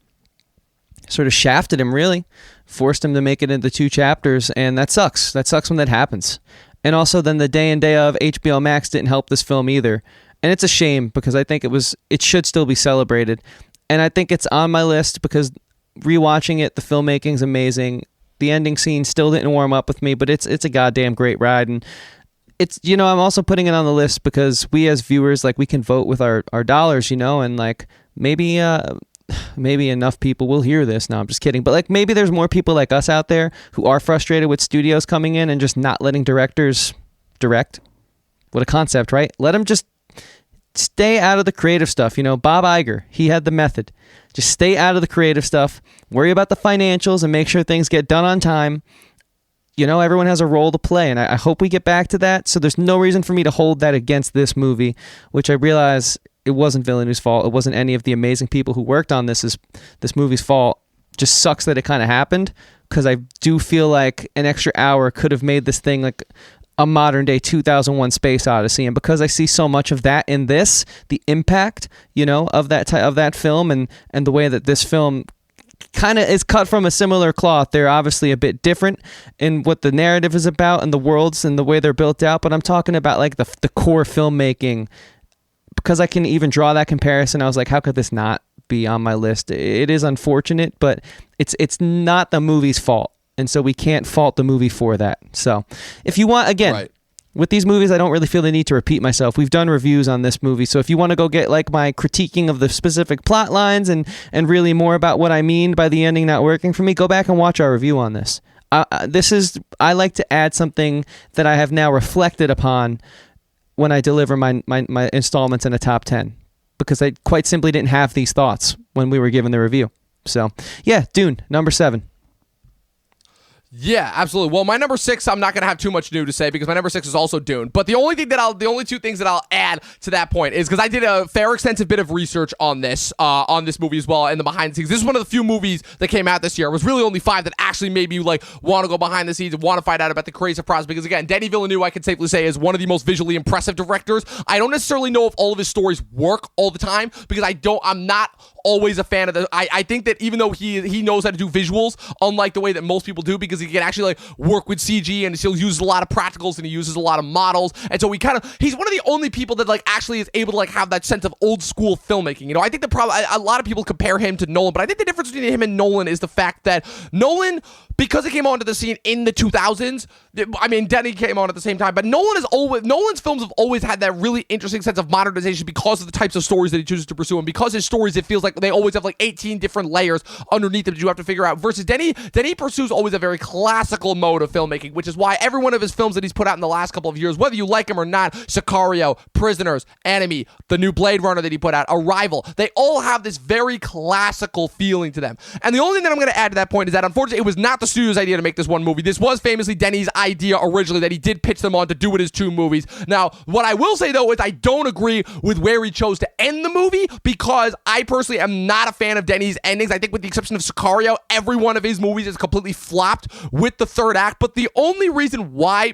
sort of shafted him, really forced him to make it into 2 chapters, and that sucks when that happens. And also then the day and day of HBO Max didn't help this film either, and it's a shame because I think it should still be celebrated. And I think it's on my list because rewatching it, the filmmaking's amazing. The ending scene still didn't warm up with me, but it's a goddamn great ride. And it's, you know, I'm also putting it on the list because we as viewers, like, we can vote with our dollars, you know, and like maybe enough people will hear this. No, I'm just kidding. But like maybe there's more people like us out there who are frustrated with studios coming in and just not letting directors direct. What a concept, right? Let them just stay out of the creative stuff. You know, Bob Iger, he had the method. Just stay out of the creative stuff. Worry about the financials and make sure things get done on time. You know, everyone has a role to play, and I hope we get back to that. So there's no reason for me to hold that against this movie, which I realize it wasn't Villeneuve's fault. It wasn't any of the amazing people who worked on this movie's fault. Just sucks that it kind of happened, because I do feel like an extra hour could have made this thing like a modern day 2001 Space Odyssey. And because I see so much of that in this, the impact, you know, of that film and the way that this film kind of is cut from a similar cloth. They're obviously a bit different in what the narrative is about and the worlds and the way they're built out, but I'm talking about like the core filmmaking. Because I can even draw that comparison, I was like, how could this not be on my list? It is unfortunate, but it's not the movie's fault. And so we can't fault the movie for that. So if you want, again, right, with these movies, I don't really feel the need to repeat myself. We've done reviews on this movie. So if you want to go get like my critiquing of the specific plot lines and really more about what I mean by the ending not working for me, go back and watch our review on this. I like to add something that I have now reflected upon when I deliver my installments in a top 10, because I quite simply didn't have these thoughts when we were given the review. So yeah, Dune, number 7.
Yeah, absolutely. Well, my number 6, I'm not going to have too much new to say because my number 6 is also Dune. But the only 2 things that I'll add to that point is because I did a fair extensive bit of research on this movie as well and the behind the scenes. This is one of the few movies that came out this year. It was really only 5 that actually made me like want to go behind the scenes and want to find out about the creative process. Because again, Denis Villeneuve, I can safely say, is one of the most visually impressive directors. I don't necessarily know if all of his stories work all the time because I'm not always a fan of the. I think that even though he knows how to do visuals, unlike the way that most people do, because he can actually like work with CG and he'll use a lot of practicals and he uses a lot of models, and so he's one of the only people that like actually is able to like have that sense of old school filmmaking. You know, I think the problem, a lot of people compare him to Nolan, but I think the difference between him and Nolan is the fact that Nolan, because he came onto the scene in the 2000s, I mean, Denny came on at the same time, but Nolan's films have always had that really interesting sense of modernization because of the types of stories that he chooses to pursue, and because his stories, it feels like they always have like 18 different layers underneath them that you have to figure out, versus Denny pursues always a very classical mode of filmmaking, which is why every one of his films that he's put out in the last couple of years, whether you like him or not, Sicario, Prisoners, Enemy, the new Blade Runner that he put out, Arrival, they all have this very classical feeling to them. And the only thing that I'm going to add to that point is that unfortunately it was not the studio's idea to make this one movie. This was famously Denny's idea originally, that he did pitch them on to do it as 2 movies. Now, what I will say though is I don't agree with where he chose to end the movie, because I personally am not a fan of Denny's endings. I think with the exception of Sicario, every one of his movies is completely flopped with the 3rd act. But the only reason why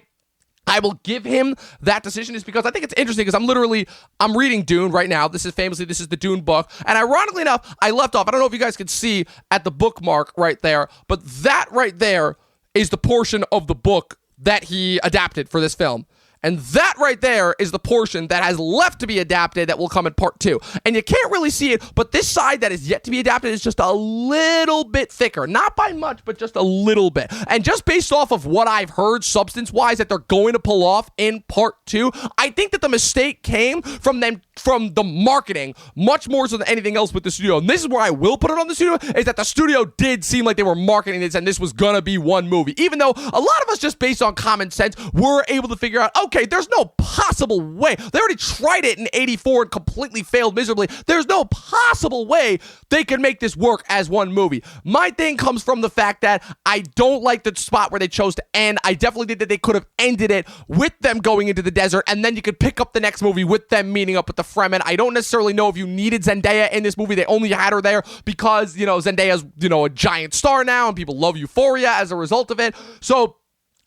I will give him that decision is because I think it's interesting, because I'm reading Dune right now. This is the Dune book. And ironically enough, I left off, I don't know if you guys can see at the bookmark right there, but that right there is the portion of the book that he adapted for this film. And that right there is the portion that has left to be adapted that will come in part 2. And you can't really see it, but this side that is yet to be adapted is just a little bit thicker. Not by much, but just a little bit. And just based off of what I've heard substance-wise that they're going to pull off in part 2, I think that the mistake came from the marketing much more so than anything else with the studio. And this is where I will put it on the studio, is that the studio did seem like they were marketing this and this was gonna be one movie. Even though a lot of us, just based on common sense, were able to figure out, okay, there's no possible way. They already tried it in 84 and completely failed miserably. There's no possible way they can make this work as one movie. My thing comes from the fact that I don't like the spot where they chose to end. I definitely think that they could have ended it with them going into the desert, and then you could pick up the next movie with them meeting up with the Fremen. I don't necessarily know if you needed Zendaya in this movie. They only had her there because, Zendaya's, a giant star now, and people love Euphoria as a result of it. So,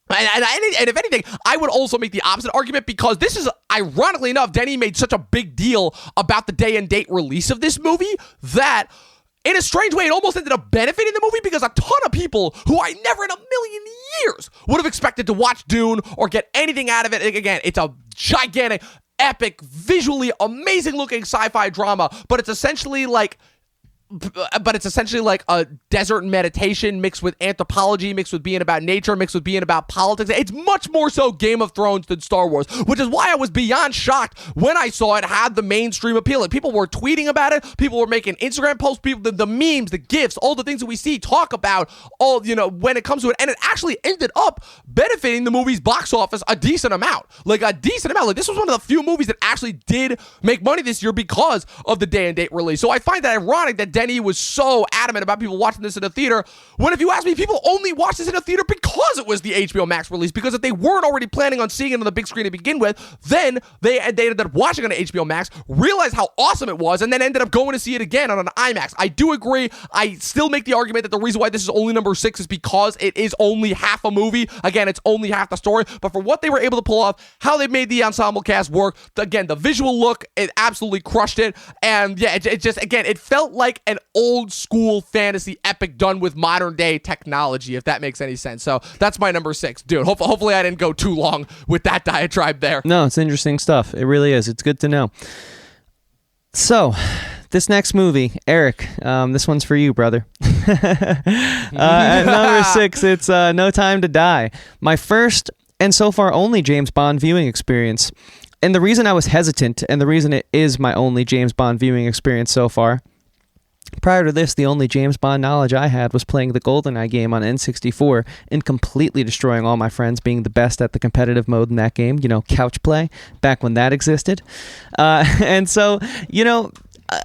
and if anything, I would also make the opposite argument, because this is, ironically enough, Denny made such a big deal about the day and date release of this movie that, in a strange way, it almost ended up benefiting the movie, because a ton of people who I never in a million years would have expected to watch Dune or get anything out of it. Again, it's a gigantic, epic, visually amazing looking sci-fi drama, but it's essentially like a desert meditation mixed with anthropology, mixed with being about nature, mixed with being about politics. It's much more so Game of Thrones than Star Wars, which is why I was beyond shocked when I saw it had the mainstream appeal. Like, people were tweeting about it, people were making Instagram posts, people, the memes, the GIFs, all the things that we see talk about, all, when it comes to it, and it actually ended up benefiting the movie's box office a decent amount. Like, this was one of the few movies that actually did make money this year because of the day and date release. So I find that ironic that Denny was so adamant about people watching this in a theater, when, if you ask me, people only watched this in a theater because it was the HBO Max release, because if they weren't already planning on seeing it on the big screen to begin with, then they ended up watching it on HBO Max, realized how awesome it was, and then ended up going to see it again on an IMAX. I do agree. I still make the argument that the reason why this is only number 6 is because it is only half a movie. Again, it's only half the story, but for what they were able to pull off, how they made the ensemble cast work, again, the visual look, it absolutely crushed it. And yeah, it just, again, it felt like an old school fantasy epic done with modern day technology, if that makes any sense. So that's my number 6. Dude, hopefully I didn't go too long with that diatribe there.
No, it's interesting stuff. It really is. It's good to know. So, this next movie, Eric, this one's for you, brother. At number 6, it's No Time to Die. My first and so far only James Bond viewing experience. And the reason I was hesitant, and the reason it is my only James Bond viewing experience so far, prior to this, the only James Bond knowledge I had was playing the GoldenEye game on N64 and completely destroying all my friends, being the best at the competitive mode in that game, couch play, back when that existed. And so,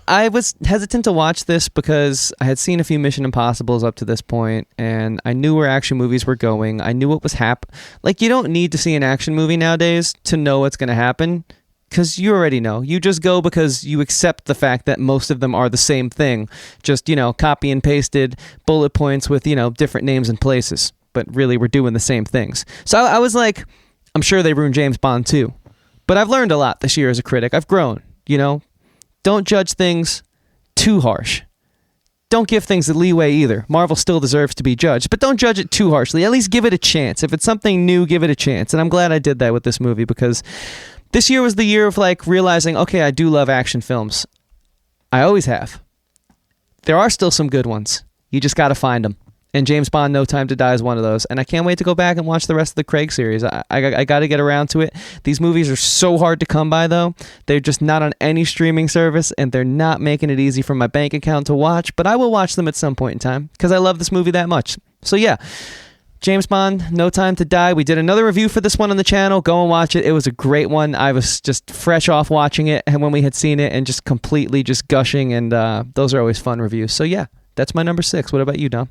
I was hesitant to watch this because I had seen a few Mission Impossibles up to this point, and I knew where action movies were going. I knew what was happening. Like, you don't need to see an action movie nowadays to know what's going to happen, because you already know. You just go because you accept the fact that most of them are the same thing. Just, copy and pasted bullet points with, different names and places. But really, we're doing the same things. So I was like, I'm sure they ruined James Bond too. But I've learned a lot this year as a critic. I've grown, Don't judge things too harsh. Don't give things the leeway either. Marvel still deserves to be judged, but don't judge it too harshly. At least give it a chance. If it's something new, give it a chance. And I'm glad I did that with this movie, because this year was the year of realizing, okay, I do love action films. I always have. There are still some good ones. You just got to find them. And James Bond, No Time to Die is one of those. And I can't wait to go back and watch the rest of the Craig series. I got to get around to it. These movies are so hard to come by, though. They're just not on any streaming service, and they're not making it easy for my bank account to watch. But I will watch them at some point in time, because I love this movie that much. So yeah, James Bond, No Time to Die. We did another review for this one on the channel. Go and watch it. It was a great one. I was just fresh off watching it and when we had seen it, and just completely just gushing. And those are always fun reviews. So yeah, that's my number 6. What about you, Dom?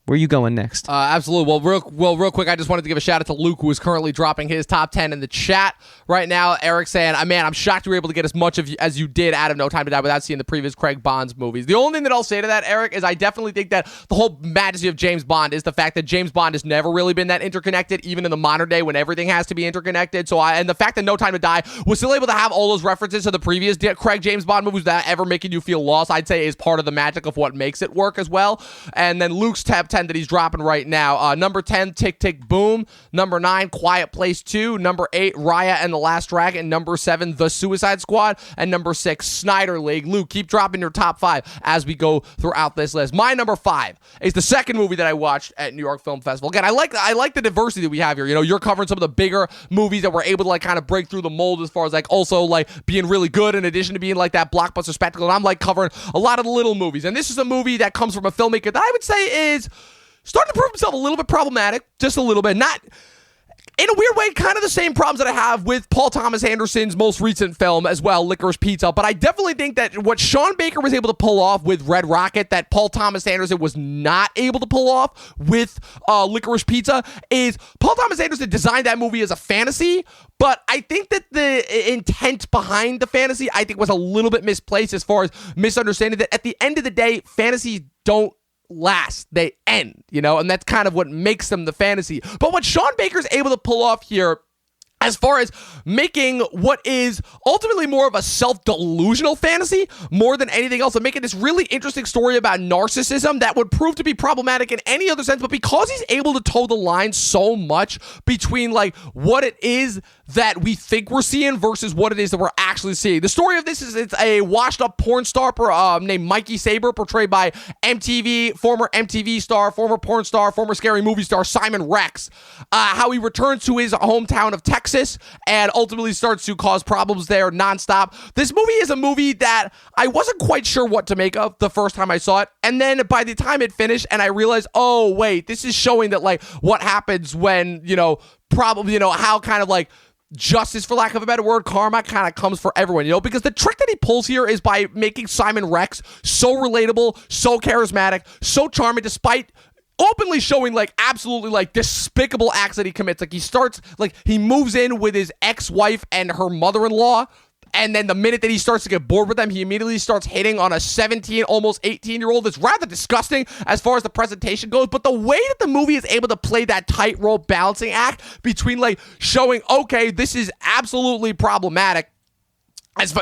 Where are you going next?
Absolutely. Real quick, I just wanted to give a shout out to Luke, who is currently dropping his top 10 in the chat right now. Eric saying, man, I'm shocked you were able to get as much as you did out of No Time to Die without seeing the previous Craig Bond's movies. The only thing that I'll say to that, Eric, is I definitely think that the whole majesty of James Bond is the fact that James Bond has never really been that interconnected, even in the modern day when everything has to be interconnected. And the fact that No Time to Die was still able to have all those references to the previous Craig James Bond movies without ever making you feel lost, I'd say is part of the magic of what makes it work as well. And then Luke's top 10 that he's dropping right now. Number 10, Tick Tick Boom. Number 9, Quiet Place 2. Number 8, Raya and the Last Dragon. Number 7, The Suicide Squad. And number 6, Snyder League. Luke, keep dropping your top 5 as we go throughout this list. My number 5 is the second movie that I watched at New York Film Festival. Again, I like the diversity that we have here. You know, you're covering some of the bigger movies that were able to like kind of break through the mold as far as like also like being really good in addition to being like that blockbuster spectacle. And I'm like covering a lot of the little movies. And this is a movie that comes from a filmmaker that I would say is starting to prove himself a little bit problematic, just a little bit. Not in a weird way, kind of the same problems that I have with Paul Thomas Anderson's most recent film as well, Licorice Pizza. But I definitely think that what Sean Baker was able to pull off with Red Rocket, that Paul Thomas Anderson was not able to pull off with Licorice Pizza, is Paul Thomas Anderson designed that movie as a fantasy, but I think that the intent behind the fantasy, I think, was a little bit misplaced as far as misunderstanding that at the end of the day, fantasies don't last, they end, you know, and that's kind of what makes them the fantasy. But what Sean Baker's able to pull off here, as far as making what is ultimately more of a self-delusional fantasy more than anything else, and making this really interesting story about narcissism that would prove to be problematic in any other sense, but because he's able to toe the line so much between like what it is that we think we're seeing versus what it is that we're actually seeing. The story of this is it's a washed-up porn star named Mikey Saber, portrayed by former MTV star, former porn star, former scary movie star Simon Rex. How he returns to his hometown of Texas and ultimately starts to cause problems there nonstop. This movie is a movie that I wasn't quite sure what to make of the first time I saw it. And then by the time it finished and I realized, oh, wait, this is showing that like what happens when, you know, how kind of like justice, for lack of a better word, karma kind of comes for everyone, you know, because the trick that he pulls here is by making Simon Rex so relatable, so charismatic, so charming, despite openly showing like absolutely like despicable acts that he commits. Like he moves in with his ex-wife and her mother-in-law, and then the minute that he starts to get bored with them, he immediately starts hitting on a 17, almost 18-year-old. It's rather disgusting as far as the presentation goes, but the way that the movie is able to play that tightrope balancing act between like showing, okay, this is absolutely problematic, as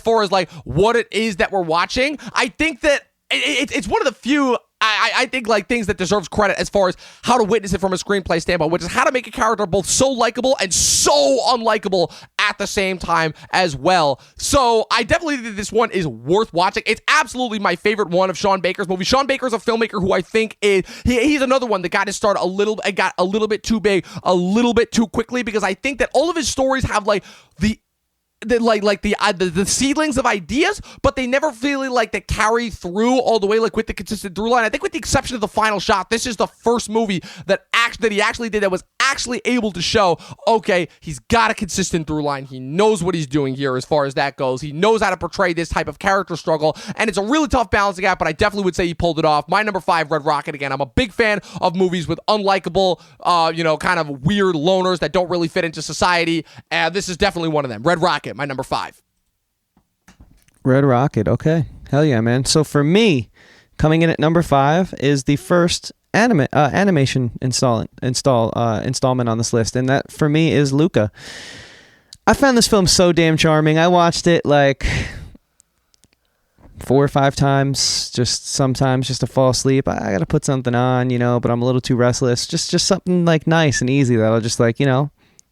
far as like what it is that we're watching. I think that it's one of the few I think like things that deserves credit as far as how to witness it from a screenplay standpoint, which is how to make a character both so likable and so unlikable at the same time as well. So I definitely think this one is worth watching. It's absolutely my favorite one of Sean Baker's movies. Sean Baker's a filmmaker who I think he's another one that got his start got a little bit too big, a little bit too quickly, because I think that all of his stories have like the seedlings of ideas, but they never really like to carry through all the way like with the consistent through line. I think with the exception of The Final Shot, this is the first movie that he actually did that was actually able to show, okay, he's got a consistent through line. He knows what he's doing here as far as that goes. He knows how to portray this type of character struggle, and it's a really tough balancing act, but I definitely would say he pulled it off. My number 5, Red Rocket. Again, I'm a big fan of movies with unlikable, kind of weird loners that don't really fit into society, and this is definitely one of them. Red Rocket, my number 5.
Red Rocket, okay. Hell yeah, man. So for me, coming in at number 5 is the first animation installment on this list, and that for me is Luca. I found this film so damn charming. I watched it like 4 or 5 times, sometimes just to fall asleep. I gotta put something on, but I'm a little too restless. Just something like nice and easy that'll just like,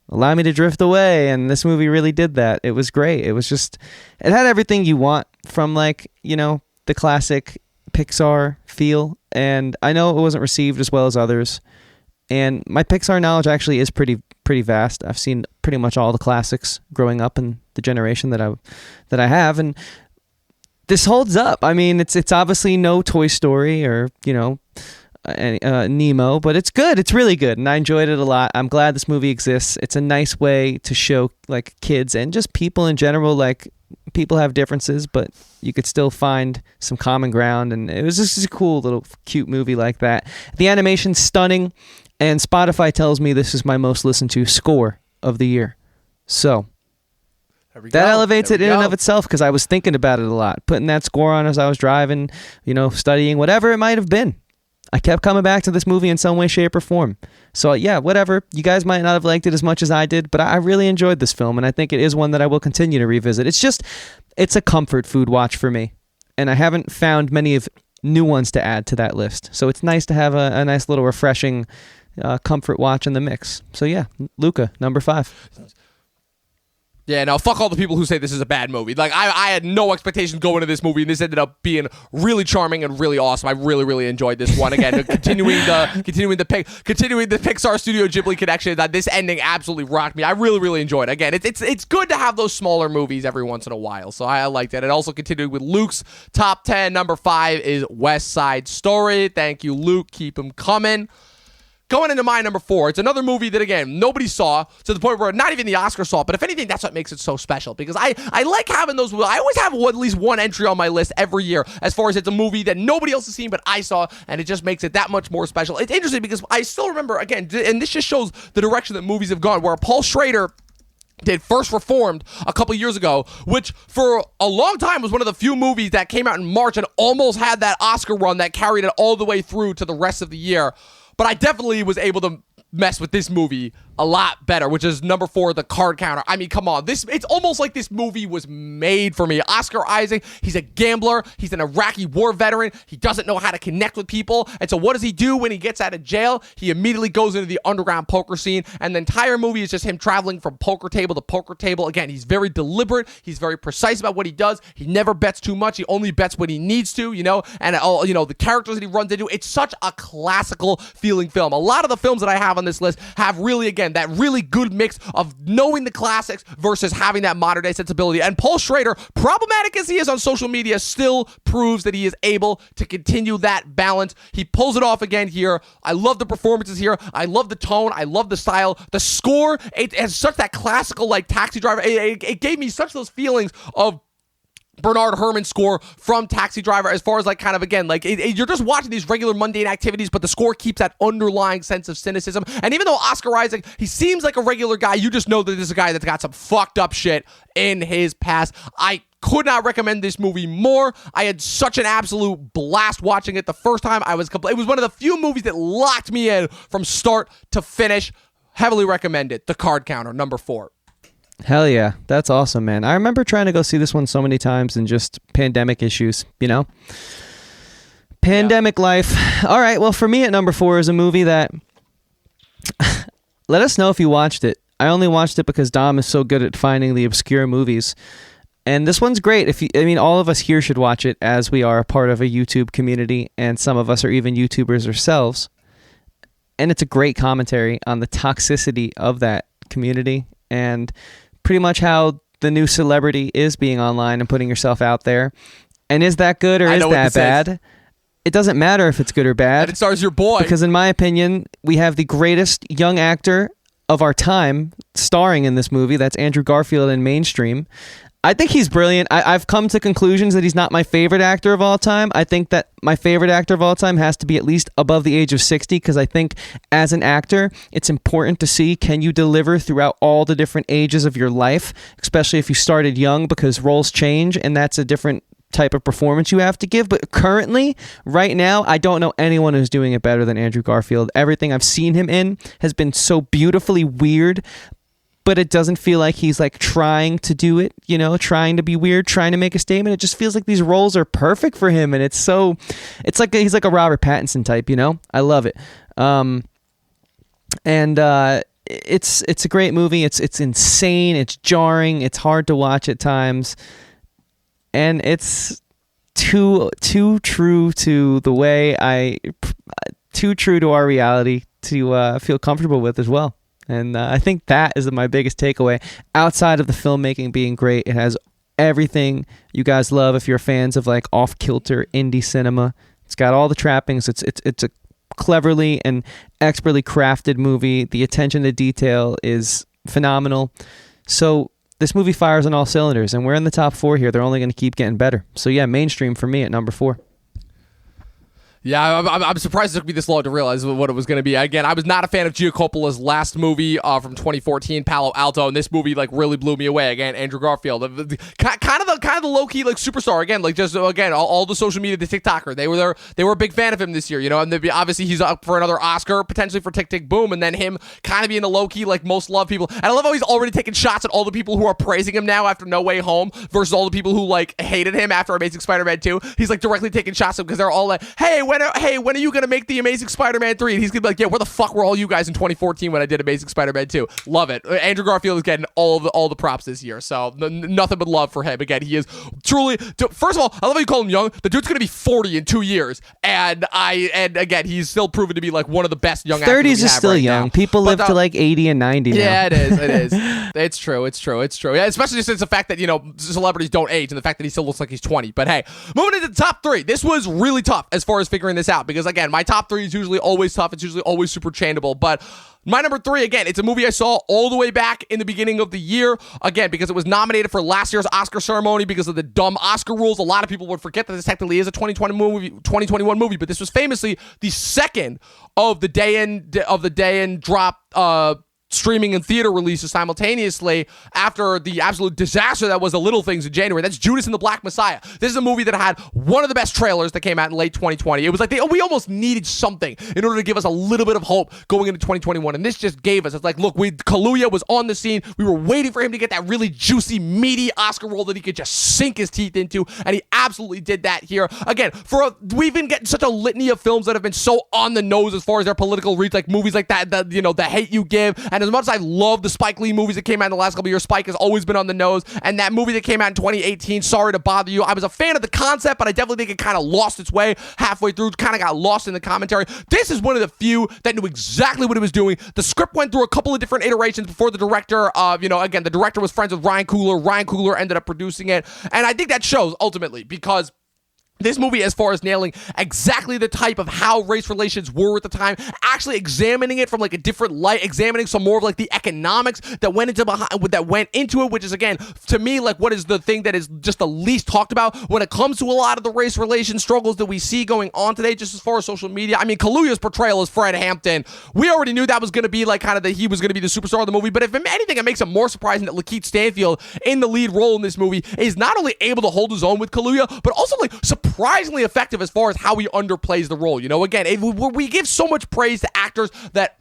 allow me to drift away. And this movie really did that. It was great. It had everything you want from like, the classic Pixar feel. And I know it wasn't received as well as others. And my Pixar knowledge actually is pretty vast. I've seen pretty much all the classics growing up in the generation that I have, and this holds up. I mean, it's obviously no Toy Story or Nemo, but it's good. It's really good, and I enjoyed it a lot. I'm glad this movie exists. It's a nice way to show like kids and just people in general, like people have differences, but you could still find some common ground, and it was just a cool little cute movie like that. The animation's stunning, and Spotify tells me this is my most listened to score of the year. So that elevates it in and of itself, because I was thinking about it a lot, putting that score on as I was driving, studying, whatever it might have been. I kept coming back to this movie in some way, shape, or form. So yeah, whatever. You guys might not have liked it as much as I did, but I really enjoyed this film, and I think it is one that I will continue to revisit. It's a comfort food watch for me, and I haven't found many of new ones to add to that list. So it's nice to have a nice little refreshing comfort watch in the mix. So yeah, Luca, number 5.
Yeah, no, fuck all the people who say this is a bad movie. Like, I had no expectations going into this movie, and this ended up being really charming and really awesome. I really, really enjoyed this one. Again, continuing the Pixar Studio Ghibli connection. That this ending absolutely rocked me. I really, really enjoyed it. Again, it's good to have those smaller movies every once in a while, so I liked it. And also continuing with Luke's top 10, number 5 is West Side Story. Thank you, Luke. Keep them coming. Going into my number 4, it's another movie that, again, nobody saw, to the point where not even the Oscar saw it, but if anything, that's what makes it so special, because I like having those. I always have at least one entry on my list every year, as far as it's a movie that nobody else has seen, but I saw, and it just makes it that much more special. It's interesting, because I still remember, again, and this just shows the direction that movies have gone, where Paul Schrader did First Reformed a couple years ago, which for a long time was one of the few movies that came out in March and almost had that Oscar run that carried it all the way through to the rest of the year. But I definitely was able to mess with this movie a lot better, which is number 4, The Card Counter. I mean, come on. It's almost like this movie was made for me. Oscar Isaac, he's a gambler. He's an Iraqi war veteran. He doesn't know how to connect with people. And so what does he do when he gets out of jail? He immediately goes into the underground poker scene. And the entire movie is just him traveling from poker table to poker table. Again, he's very deliberate. He's very precise about what he does. He never bets too much. He only bets when he needs to, and the characters that he runs into. It's such a classical feeling film. A lot of the films that I have on this list have really, again, that really good mix of knowing the classics versus having that modern day sensibility. And Paul Schrader, problematic as he is on social media, still proves that he is able to continue that balance. He pulls it off again here. I love the performances here. I love the tone. I love the style. The score, it has such that classical, like, Taxi Driver. It gave me such those feelings of Bernard Herrmann's score from Taxi Driver, as far as, like, kind of, again, like, you're just watching these regular mundane activities, but the score keeps that underlying sense of cynicism. And even though Oscar Isaac, he seems like a regular guy, you just know that this is a guy that's got some fucked up shit in his past. I could not recommend this movie more. I had such an absolute blast watching it the first time. It was one of the few movies that locked me in from start to finish. Heavily recommend it. The Card Counter, number 4.
Hell yeah. That's awesome, man. I remember trying to go see this one so many times and just pandemic issues, Pandemic life. All right. Well, for me at number 4 is a movie that let us know if you watched it. I only watched it because Dom is so good at finding the obscure movies. And this one's great. All of us here should watch it, as we are a part of a YouTube community, and some of us are even YouTubers ourselves. And it's a great commentary on the toxicity of that community and pretty much how the new celebrity is being online and putting yourself out there. And is that good or is that bad? It doesn't matter if it's good or bad.
And it stars your boy.
Because in my opinion, we have the greatest young actor of our time starring in this movie. That's Andrew Garfield in Mainstream. I think he's brilliant. I've come to conclusions that he's not my favorite actor of all time. I think that my favorite actor of all time has to be at least above the age of 60, because I think as an actor, it's important to see, can you deliver throughout all the different ages of your life, especially if you started young, because roles change and that's a different type of performance you have to give. But currently, right now, I don't know anyone who's doing it better than Andrew Garfield. Everything I've seen him in has been so beautifully weird, but it doesn't feel like he's like trying to do it, trying to be weird, trying to make a statement. It just feels like these roles are perfect for him. And it's like he's like a Robert Pattinson type, I love it. It's a great movie. It's insane. It's jarring. It's hard to watch at times. And it's too true to the way too true to our reality to feel comfortable with as well. And I think that is my biggest takeaway. Outside of the filmmaking being great, it has everything you guys love if you're fans of like off-kilter indie cinema. It's got all the trappings. It's a cleverly and expertly crafted movie. The attention to detail is phenomenal. So this movie fires on all cylinders, and we're in the top 4 here. They're only going to keep getting better. So yeah, Mainstream for me at number 4.
Yeah, I'm surprised it took me this long to realize what it was going to be. Again, I was not a fan of Gia Coppola's last movie from 2014, Palo Alto, and this movie like really blew me away. Again, Andrew Garfield, kind of the low key like superstar. Again, like just all the social media, the TikToker, they were a big fan of him this year. You know, and obviously he's up for another Oscar potentially for Tick Tick Boom, and then him kind of being the low key like most loved people. And I love how he's already taking shots at all the people who are praising him now after No Way Home versus all the people who like hated him after Amazing Spider-Man 2. He's like directly taking shots at him because they're all like, hey, when are you gonna make the Amazing Spider-Man 3? And he's gonna be like, yeah, where the fuck were all you guys in 2014 when I did Amazing Spider-Man 2? Love it. Andrew Garfield is getting all the props this year, so nothing but love for him. Again, he is truly. First of all, I love how you call him young. The dude's gonna be 40 in 2 years, and again, he's still proven to be like one of the best young actors.
30s is still
right
young.
Now.
People live to like 80 and 90 now.
Yeah, it is. It's true. Yeah, especially since the fact that celebrities don't age, and the fact that he still looks like he's 20. But hey, moving into the top 3. This was really tough as far as figuring this out because again, my top 3 is usually always tough. It's usually always super changeable, but my number 3, again, it's a movie I saw all the way back in the beginning of the year. Again, because it was nominated for last year's Oscar ceremony because of the dumb Oscar rules. A lot of people would forget that this technically is a 2021 movie, but this was famously the second of the day and drop streaming and theater releases simultaneously after the absolute disaster that was The Little Things in January. That's Judas and the Black Messiah. This is a movie that had one of the best trailers that came out in late 2020. It was like we almost needed something in order to give us a little bit of hope going into 2021, and this just gave us. It's like, look, Kaluuya was on the scene. We were waiting for him to get that really juicy, meaty Oscar role that he could just sink his teeth into, and he absolutely did that here. Again, we've been getting such a litany of films that have been so on the nose as far as their political reach, like movies like that, The Hate U Give, and as much as I love the Spike Lee movies that came out in the last couple of years, Spike has always been on the nose. And that movie that came out in 2018, Sorry to Bother You, I was a fan of the concept, but I definitely think it kind of lost its way halfway through, kind of got lost in the commentary. This is one of the few that knew exactly what it was doing. The script went through a couple of different iterations before the director, again, the director was friends with Ryan Coogler. Ryan Coogler ended up producing it. And I think that shows ultimately because this movie, as far as nailing exactly the type of how race relations were at the time, actually examining it from like a different light, examining some more of like the economics that went into it, which is again to me like what is the thing that is just the least talked about when it comes to a lot of the race relation struggles that we see going on today. Just as far as social media, I mean, Kaluuya's portrayal as Fred Hampton, we already knew that was going to be like kind of that he was going to be the superstar of the movie. But if anything, it makes it more surprising that Lakeith Stanfield in the lead role in this movie is not only able to hold his own with Kaluuya, but also like surprisingly effective as far as how he underplays the role. Again, we give so much praise to actors that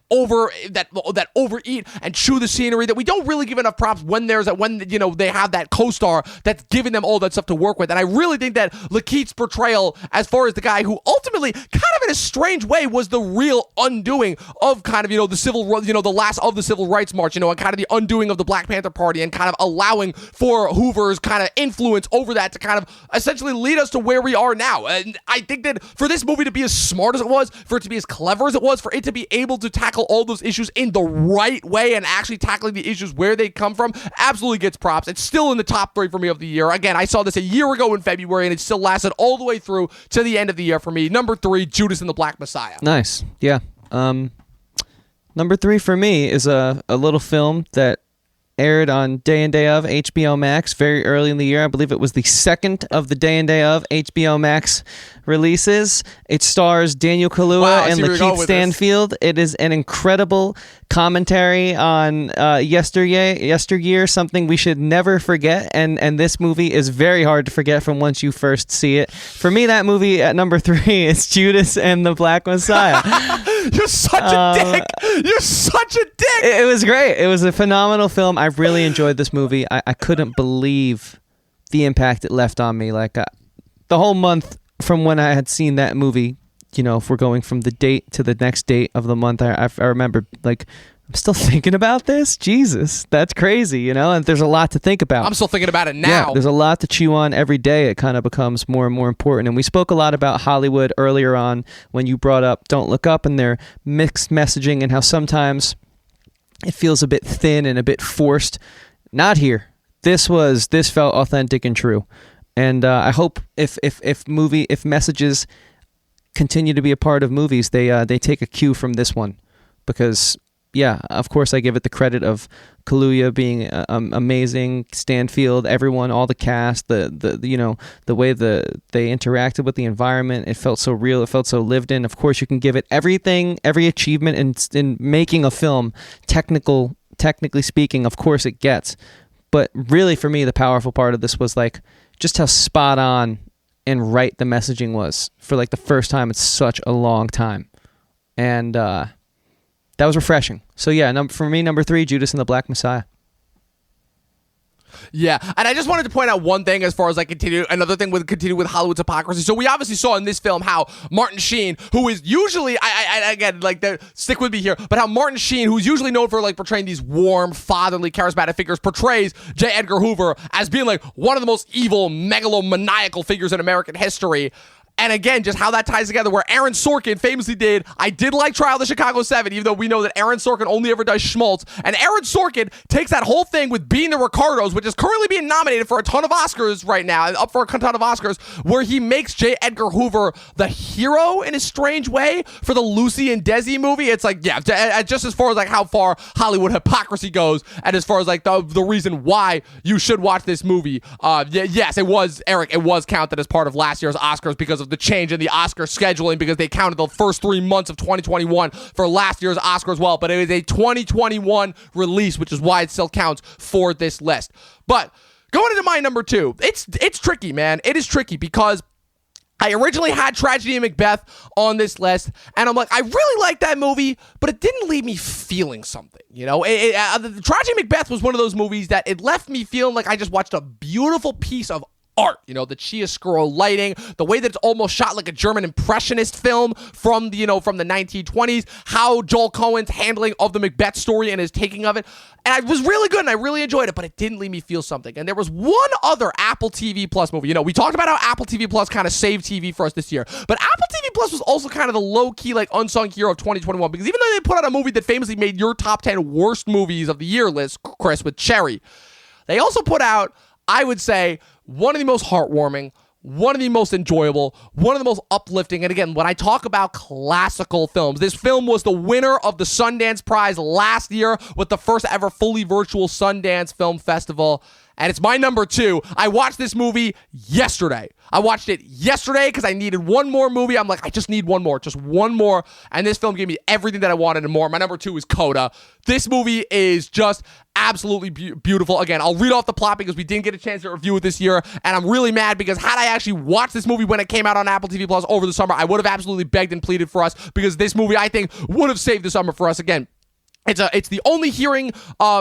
overeat and chew the scenery that we don't really give enough props when they have that co-star that's giving them all that stuff to work with. And I really think that Lakeith's portrayal as far as the guy who ultimately kind of in a strange way was the real undoing of kind of the last of the civil rights march, and kind of the undoing of the Black Panther Party and kind of allowing for Hoover's kind of influence over that to kind of essentially lead us to where we are now. And I think that for this movie to be as smart as it was, for it to be as clever as it was, for it to be able to tackle all those issues in the right way and actually tackling the issues where they come from, absolutely gets props. It's still in the top 3 for me of the year. Again, I saw this a year ago in February, and it still lasted all the way through to the end of the year for me. Number 3, Judas and the Black Messiah.
Nice. Yeah. Number 3 for me is a little film that aired on Day and Day of HBO Max very early in the year. I believe it was the second of the Day and Day of HBO Max releases. It stars Daniel Kaluuya and Lakeith Stanfield. It is an incredible commentary on yesteryear, something we should never forget. And this movie is very hard to forget from once you first see it. For me, that movie at number 3 is Judas and the Black Messiah.
You're such a dick. You're such a dick.
It was great. It was a phenomenal film. I really enjoyed this movie. I couldn't believe the impact it left on me. Like the whole month from when I had seen that movie, if we're going from the date to the next date of the month, I remember like, I'm still thinking about this. Jesus, that's crazy, and there's a lot to think about.
I'm still thinking about it now.
Yeah, there's a lot to chew on every day. It kind of becomes more and more important. And we spoke a lot about Hollywood earlier on when you brought up Don't Look Up and their mixed messaging and how sometimes it feels a bit thin and a bit forced. Not here. This felt authentic and true. And I hope if messages continue to be a part of movies, they take a cue from this one, because yeah, of course I give it the credit of Kaluuya being amazing, Stanfield, everyone, all the cast, the way they interacted with the environment. It felt so real. It felt so lived in. Of course, you can give it everything, every achievement in making a film, technically speaking, of course it gets. But really, for me, the powerful part of this was like just how spot on and right the messaging was for like the first time in such a long time. And that was refreshing. So yeah, for me, number 3, Judas and the Black Messiah.
Yeah, and I just wanted to point out one thing as far as another thing with Hollywood's hypocrisy. So we obviously saw in this film how Martin Sheen, who is usually, stick with me here, but how Martin Sheen, who's usually known for like portraying these warm, fatherly, charismatic figures, portrays J. Edgar Hoover as being like one of the most evil, megalomaniacal figures in American history. And again, just how that ties together, where Aaron Sorkin famously did, I did like Trial of the Chicago 7, even though we know that Aaron Sorkin only ever does schmaltz. And Aaron Sorkin takes that whole thing with Being the Ricardos, which is currently being nominated for a ton of Oscars right now, and up for a ton of Oscars, where he makes J. Edgar Hoover the hero in a strange way for the Lucy and Desi movie. It's like, yeah, just as far as like how far Hollywood hypocrisy goes, and as far as like the reason why you should watch this movie. Yes, it was, Eric, it was counted as part of last year's Oscars because of the change in the Oscar scheduling, because they counted the first 3 months of 2021 for last year's Oscar as well. But it was a 2021 release, which is why it still counts for this list. But going into my number 2, it's tricky, man. It is tricky because I originally had Tragedy of Macbeth on this list, and I'm like, I really like that movie, but it didn't leave me feeling something, you know? The Tragedy of Macbeth was one of those movies that it left me feeling like I just watched a beautiful piece of art, you know, the chiaroscuro lighting, the way that it's almost shot like a German impressionist film from the 1920s, how Joel Coen's handling of the Macbeth story and his taking of it. And it was really good and I really enjoyed it, but it didn't leave me feel something. And there was one other Apple TV Plus movie. You know, we talked about how Apple TV Plus kind of saved TV for us this year, but Apple TV Plus was also kind of the low-key, like, unsung hero of 2021, because even though they put out a movie that famously made your top 10 worst movies of the year list, Chris, with Cherry, they also put out, I would say, one of the most heartwarming, one of the most enjoyable, one of the most uplifting. And again, when I talk about classical films, this film was the winner of the Sundance Prize last year with the first ever fully virtual Sundance Film Festival. And it's my number 2. I watched this movie yesterday. I watched it yesterday because I needed one more movie. I'm like, I just need one more, just one more. And this film gave me everything that I wanted and more. My number 2 is Coda. This movie is just absolutely beautiful. Again, I'll read off the plot because we didn't get a chance to review it this year. And I'm really mad because had I actually watched this movie when it came out on Apple TV Plus over the summer, I would have absolutely begged and pleaded for us, because this movie, I think, would have saved the summer for us. Again, it's the only hearing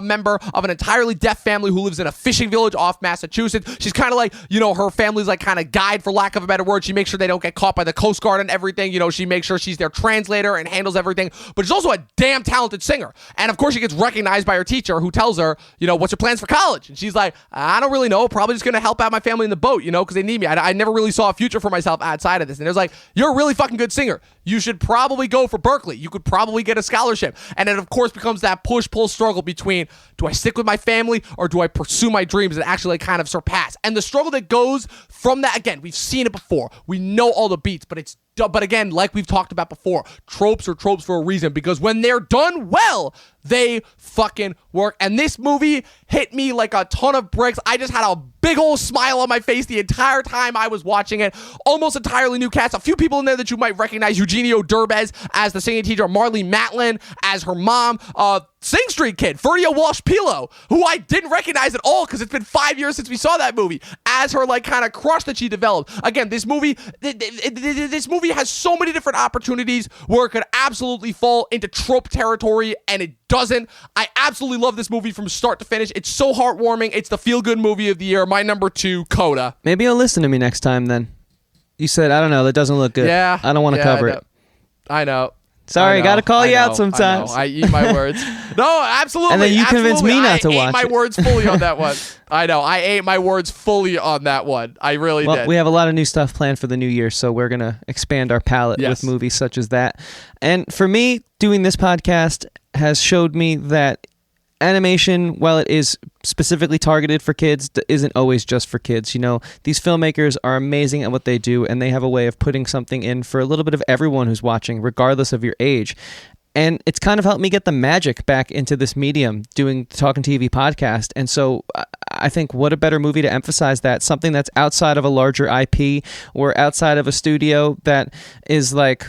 member of an entirely deaf family who lives in a fishing village off Massachusetts. She's kind of like, you know, her family's like kind of guide, for lack of a better word. She makes sure they don't get caught by the Coast Guard and everything. You know, she makes sure she's their translator and handles everything. But she's also a damn talented singer. And of course, she gets recognized by her teacher, who tells her, you know, what's your plans for college? And she's like, I don't really know. Probably just going to help out my family in the boat, you know, because they need me. I never really saw a future for myself outside of this. And it was like, you're a really fucking good singer. You should probably go for Berkeley. You could probably get a scholarship. And it, of course, becomes that push-pull struggle between, do I stick with my family or do I pursue my dreams and actually like kind of surpass? And the struggle that goes from that, again, we've seen it before. We know all the beats, but again, like we've talked about before, tropes are tropes for a reason, because when they're done well, they fucking work. And this movie hit me like a ton of bricks. I just had a big old smile on my face the entire time I was watching it. Almost entirely new cast. A few people in there that you might recognize. Eugenio Derbez as the singing teacher. Marley Matlin as her mom. Sing Street Kid, Ferdia Walsh-Pilo, who I didn't recognize at all because it's been 5 years since we saw that movie, as her like kind of crush that she developed. Again, this movie has so many different opportunities where it could absolutely fall into trope territory, and it doesn't. I absolutely love this movie from start to finish. It's so heartwarming. It's the feel-good movie of the year. My number 2, Coda.
Maybe you'll listen to me next time then. You said, I don't know, that doesn't look good.
Yeah.
I don't want to cover it.
I know.
Sorry, got to call you out sometimes.
I eat my words. No, absolutely.
And then you convinced me not to watch it.
I ate my words fully on that one. I know. I ate my words fully on that one. I really did.
We have a lot of new stuff planned for the new year, so we're going to expand our palette with movies such as that. And for me, doing this podcast has showed me that animation, while it is specifically targeted for kids, isn't always just for kids. You know, these filmmakers are amazing at what they do, and they have a way of putting something in for a little bit of everyone who's watching, regardless of your age. And it's kind of helped me get the magic back into this medium, doing Talking TV podcast. And so I think what a better movie to emphasize that, something that's outside of a larger IP or outside of a studio that is like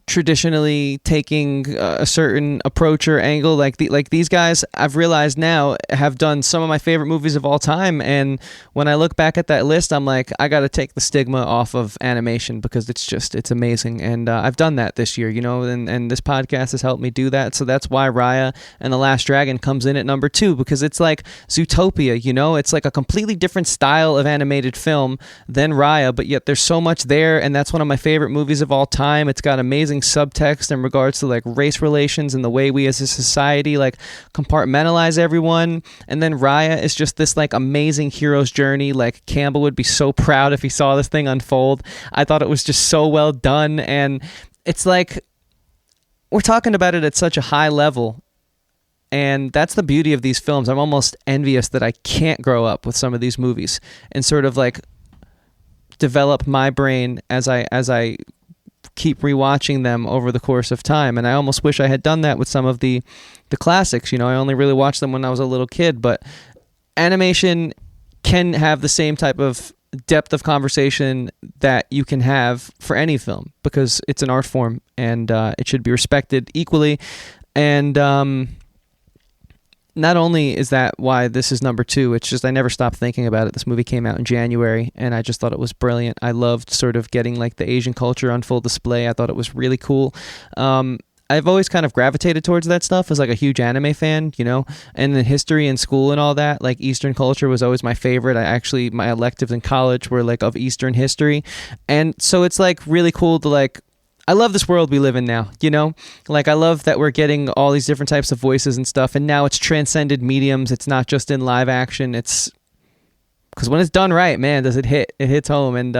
traditionally taking a certain approach or angle. Like these guys, I've realized now, have done some of my favorite movies of all time. And when I look back at that list, I'm like, I got to take the stigma off of animation because it's amazing. And I've done that this year, and this podcast has helped me do that. So that's why Raya and The Last Dragon comes in at number 2, because it's like Zootopia, it's like a completely different style of animated film than Raya, but yet there's so much there. And that's one of my favorite movies of all time. It's got amazing subtext in regards to like race relations and the way we as a society like compartmentalize everyone. And then Raya is just this like amazing hero's journey. Like Campbell would be so proud if he saw this thing unfold. I thought it was just so well done, and it's like we're talking about it at such a high level. And that's the beauty of these films. I'm almost envious that I can't grow up with some of these movies and sort of like develop my brain as I keep rewatching them over the course of time. And I almost wish I had done that with some of the classics. I only really watched them when I was a little kid, but animation can have the same type of depth of conversation that you can have for any film, because it's an art form and it should be respected equally. And not only is that why this is number 2, it's just I never stopped thinking about it. This movie came out in January, and I just thought it was brilliant. I loved sort of getting like the Asian culture on full display. I thought it was really cool. I've always kind of gravitated towards that stuff as like a huge anime fan, and the history in school and all that. Like Eastern culture was always my favorite. My electives in college were like of Eastern history. And so it's like really cool to like, I love this world we live in now, Like, I love that we're getting all these different types of voices and stuff, and now it's transcended mediums. It's not just in live action. It's... because when it's done right, man, does it hit. It hits home. And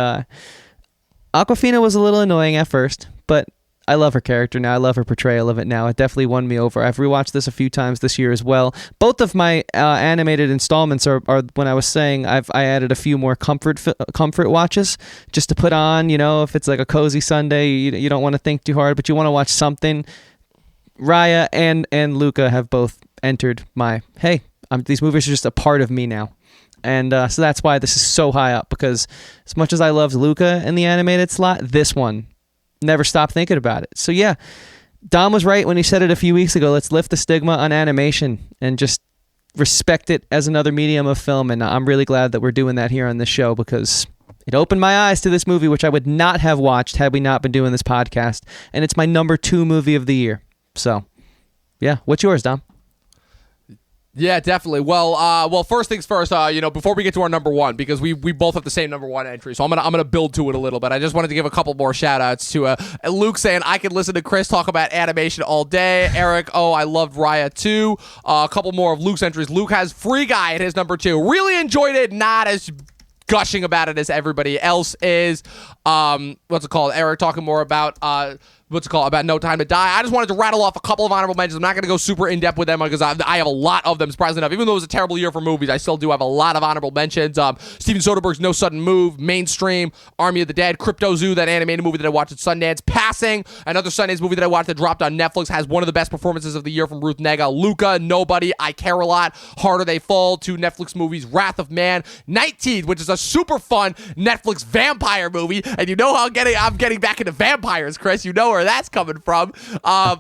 Awkwafina was a little annoying at first, but I love her character now. I love her portrayal of it now. It definitely won me over. I've rewatched this a few times this year as well. Both of my animated installments are when I was saying I added a few more comfort watches just to put on, if it's like a cozy Sunday, you don't want to think too hard, but you want to watch something. Raya and Luca have both entered my, hey, these movies are just a part of me now. And so that's why this is so high up, because as much as I loved Luca in the animated slot, this one, never stop thinking about it. So yeah, Dom was right when he said it a few weeks ago. Let's lift the stigma on animation and just respect it as another medium of film. And I'm really glad that we're doing that here on this show, because it opened my eyes to this movie, which I would not have watched had we not been doing this podcast. And it's my number 2 movie of the year. So yeah, what's yours, Dom?
Yeah, definitely. Well, first things first. Before we get to our number 1, because we both have the same number 1 entry, so I'm gonna build to it a little bit. I just wanted to give a couple more shout outs to Luke saying I could listen to Chris talk about animation all day. Eric, I loved Raya too. A couple more of Luke's entries. Luke has Free Guy at his number 2. Really enjoyed it. Not as gushing about it as everybody else is. What's it called? Eric talking more about about No Time to Die. I just wanted to rattle off a couple of honorable mentions. I'm not going to go super in-depth with them because I have a lot of them, surprisingly enough. Even though it was a terrible year for movies, I still do have a lot of honorable mentions. Steven Soderbergh's No Sudden Move, Mainstream, Army of the Dead, Crypto Zoo, that animated movie that I watched at Sundance, Passing, another Sundance movie that I watched that dropped on Netflix, has one of the best performances of the year from Ruth Negga, Luca, Nobody, I Care a Lot, Harder They Fall, 2 Netflix movies, Wrath of Man, Night Teeth, which is a super fun Netflix vampire movie, and you know how I'm getting back into vampires, Chris. You know where that's coming from.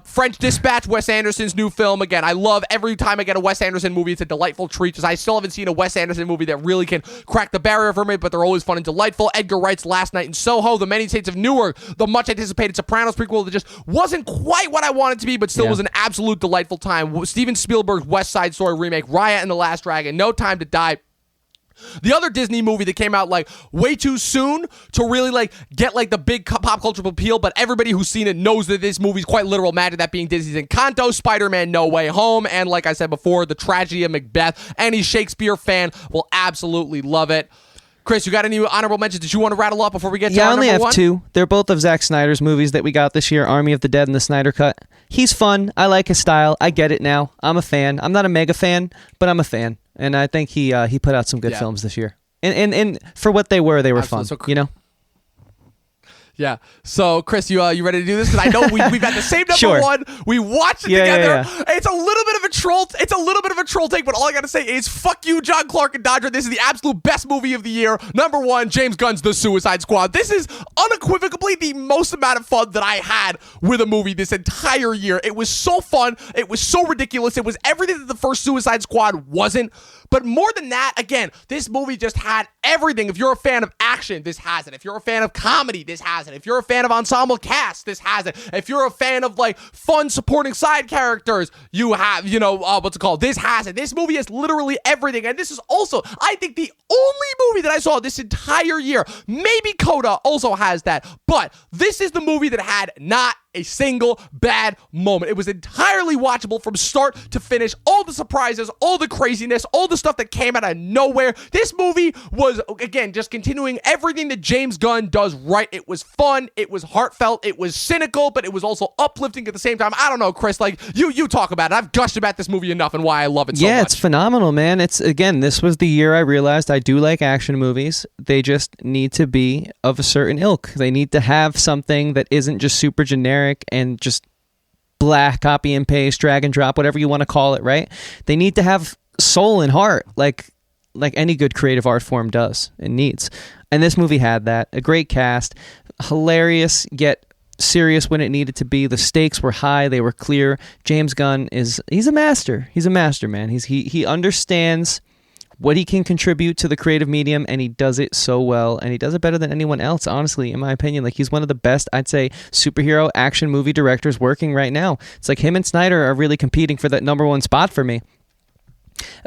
French Dispatch, Wes Anderson's new film. Again, I love every time I get a Wes Anderson movie. It's a delightful treat, because I still haven't seen a Wes Anderson movie that really can crack the barrier for me, but they're always fun and delightful. Edgar Wright's Last Night in Soho, The Many Saints of Newark, the much anticipated Sopranos prequel that just wasn't quite what I wanted to be, but still was an absolute delightful time. Steven Spielberg's West Side Story remake, Raya and the Last Dragon, No Time to Die. The other Disney movie that came out like way too soon to really like get like the big pop cultural appeal, but everybody who's seen it knows that this movie's quite literal magic, that being Disney's Encanto, Spider-Man No Way Home, and like I said before, The Tragedy of Macbeth. Any Shakespeare fan will absolutely love it. Chris, you got any honorable mentions that you want to rattle off before we get to our number 1?
Yeah, I only have 2. They're both of Zack Snyder's movies that we got this year, Army of the Dead and the Snyder Cut. He's fun. I like his style. I get it now. I'm a fan. I'm not a mega fan, but I'm a fan. And I think he put out some good films this year. And for what they were
Absolutely.
fun,
So, Yeah. So, Chris, you ready to do this? Because I know we've had the same number
Sure.
one. We watched it together.
Yeah.
It's a little bit of a troll. It's a little bit of a troll take, but all I gotta say is, fuck you, John Clark and Dodger. This is the absolute best movie of the year. Number one, James Gunn's The Suicide Squad. This is unequivocally the most amount of fun that I had with a movie this entire year. It was so fun. It was so ridiculous. It was everything that the first Suicide Squad wasn't. But more than that, again, this movie just had everything. If you're a fan of action, this has it. If you're a fan of comedy, this has it. If you're a fan of ensemble cast, this has it. If you're a fan of like fun supporting side characters, you have, what's it called? This has it. This movie has literally everything. And this is also, I think, the only movie that I saw this entire year. Maybe Coda also has that, but this is the movie that had not a single bad moment. It was entirely watchable from start to finish. All the surprises, all the craziness, all the stuff that came out of nowhere. This movie was, again, just continuing everything that James Gunn does right. It was fun. It was heartfelt. It was cynical, but it was also uplifting at the same time. I don't know, Chris, like you talk about it. I've gushed about this movie enough and why I love it so much.
Yeah, it's phenomenal, man. It's, again, this was the year I realized I do like action movies. They just need to be of a certain ilk. They need to have something that isn't just super generic and just black copy and paste, drag and drop, whatever you want to call it, right? They need to have soul and heart, like any good creative art form does and needs. And this movie had that. A great cast, hilarious yet serious when it needed to be. The stakes were high, they were clear. James Gunn he's a master. He's a master, man. He understands what he can contribute to the creative medium, and he does it so well, and he does it better than anyone else, honestly, in my opinion. Like, he's one of the best, I'd say, superhero action movie directors working right now. It's like him and Snyder are really competing for that number one spot for me.